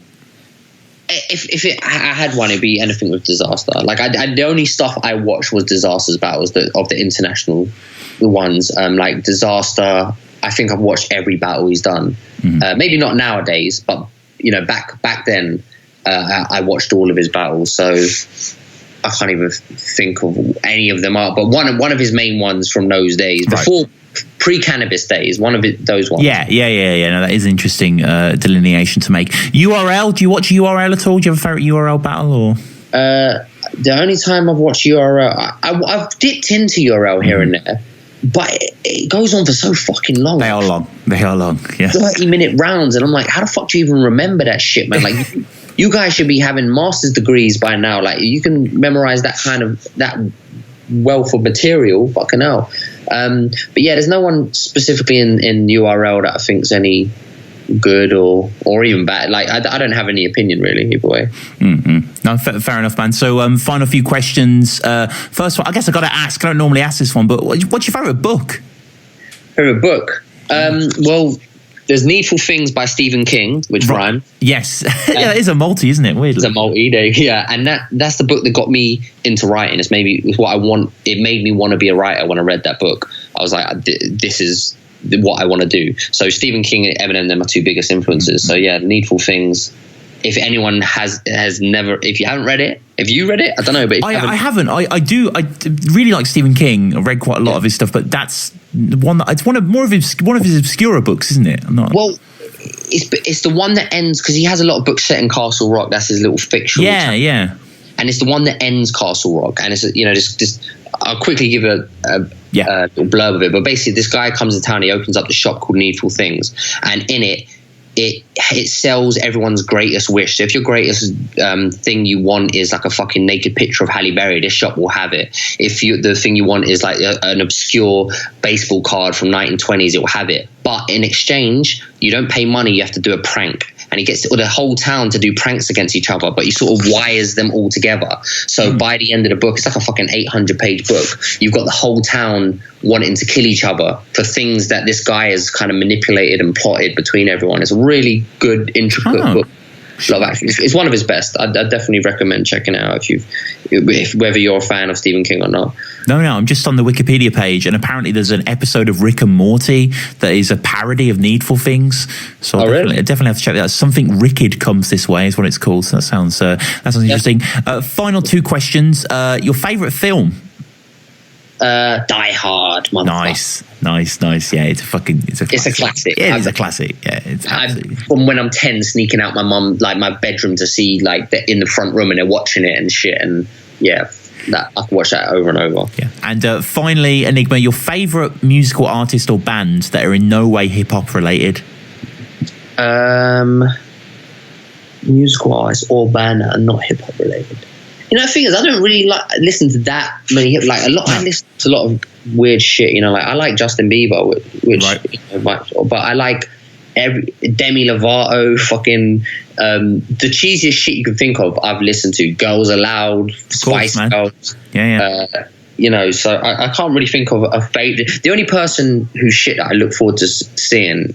If I had one, it'd be anything with Disaster. Like the only stuff I watched was Disaster's battles of the international ones. Like Disaster, I think I've watched every battle he's done. Mm-hmm. Maybe not nowadays, but back then, I watched all of his battles. So I can't even think of any of them up. But one of his main ones from those days, before pre-cannabis days, one of those ones. Yeah. No, that is an interesting delineation to make. URL, do you watch URL at all? Do you have a favorite URL battle? Or the only time I've watched URL, I've dipped into URL here and there, but it goes on for so fucking long. They are long. Yeah, 30-minute rounds, and I'm like, how the fuck do you even remember that shit, man? Like, you guys should be having master's degrees by now. Like, you can memorize that wealth of material. Fucking hell. But yeah, there's no one specifically in URL that I think's any good or even bad. Like, I don't have any opinion really either way. Mm-hmm. No, fair enough, man. So final few questions. First one, I guess I got to ask. I don't normally ask this one, but what's your favorite book? Favorite book? Well, there's Needful Things by Stephen King, which rhyme. Yes. Yeah, it is a multi, isn't it? Weirdly. It's a multi, yeah. And that's the book that got me into writing. It's what I want. It made me want to be a writer when I read that book. I was like, this is what I want to do. So Stephen King and Eminem, they're my two biggest influences. So yeah, Needful Things. If anyone has never, if you haven't read it, have you read it? I don't know, but I haven't. I do. I really like Stephen King. I read quite a lot of his stuff, but that's one that it's one of his obscure books, isn't it? Well, it's the one that ends, because he has a lot of books set in Castle Rock. That's his little fictional. Yeah. And it's the one that ends Castle Rock, and it's just I'll quickly give a little blurb of it. But basically, this guy comes to town. He opens up the shop called Needful Things, and in it sells everyone's greatest wish. So if your greatest thing you want is like a fucking naked picture of Halle Berry, this shop will have it. If the thing you want is like an obscure baseball card from 1920s, it will have it. But in exchange, you don't pay money, you have to do a prank. And he gets the whole town to do pranks against each other, but he sort of wires them all together. So by the end of the book, it's like a fucking 800-page book. You've got the whole town wanting to kill each other for things that this guy has kind of manipulated and plotted between everyone. It's a really good, intricate book. It's one of his best. I'd definitely recommend checking it out whether you're a fan of Stephen King or not. No, I'm just on the Wikipedia page, and apparently there's an episode of Rick and Morty that is a parody of Needful Things. So I definitely have to check that out. Something Ricked Comes This Way is what it's called. So that sounds interesting. Final two questions. Your favorite film? Die Hard, motherfucker. Nice. Yeah, it's a classic. Yeah, it's a classic. Yeah, it's absolutely. From when I'm 10, sneaking out my bedroom to see like in the front room, and they're watching it and shit, and yeah, I can watch that over and over. Yeah. And finally, Enigma, your favorite musical artist or band that are in no way hip hop related? Musical artist or band that are not hip hop related. You know, the thing is, I don't really listen to that many. I listen to a lot of weird shit. You know, like I like Justin Bieber, but I like Demi Lovato, fucking the cheesiest shit you can think of. I've listened to Girls Aloud, Spice Girls. Yeah. You know, so I can't really think of a favorite. The only person whose shit that I look forward to seeing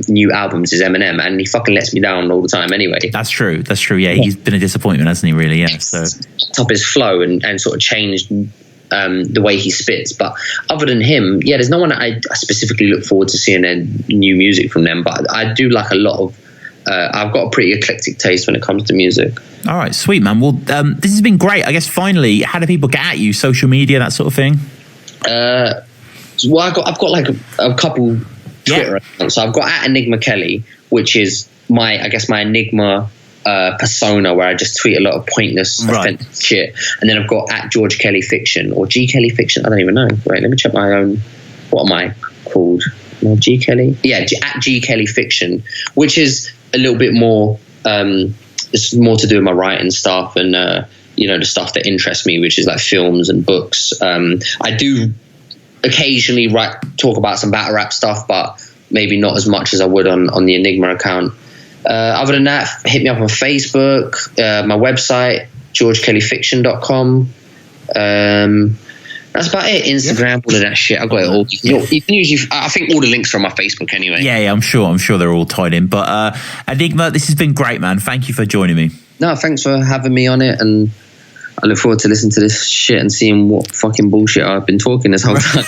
new albums is Eminem, and he fucking lets me down all the time anyway. That's true. Yeah, he's been a disappointment, hasn't he, really? Yeah. So top his flow and sort of changed the way he spits. But other than him, yeah, there's no one that I specifically look forward to seeing new music from them. But I do like a lot of I've got a pretty eclectic taste when it comes to music. All right, sweet, man. Well, this has been great. I guess finally, how do people get at you? Social media, that sort of thing? Well, I've got like a couple Twitter accounts. So I've got at Enigma Kelly, which is my Enigma persona, where I just tweet a lot of pointless offensive shit. And then I've got at George Kelly Fiction or G Kelly Fiction. I don't even know. Wait, let me check my own. What am I called? G Kelly? Yeah, at G Kelly Fiction, which is a little bit more. It's more to do with my writing stuff and the stuff that interests me, which is like films and books. I do occasionally talk about some battle rap stuff, but maybe not as much as I would on the Enigma account. Other than that, hit me up on Facebook, my website, georgekellyfiction.com. That's about it. Instagram, all of that shit. I've got it all. You can usually, I think all the links are on my Facebook anyway. Yeah, I'm sure they're all tied in. But Enigma, this has been great, man. Thank you for joining me. No, thanks for having me on it, and I look forward to listening to this shit and seeing what fucking bullshit I've been talking this whole time.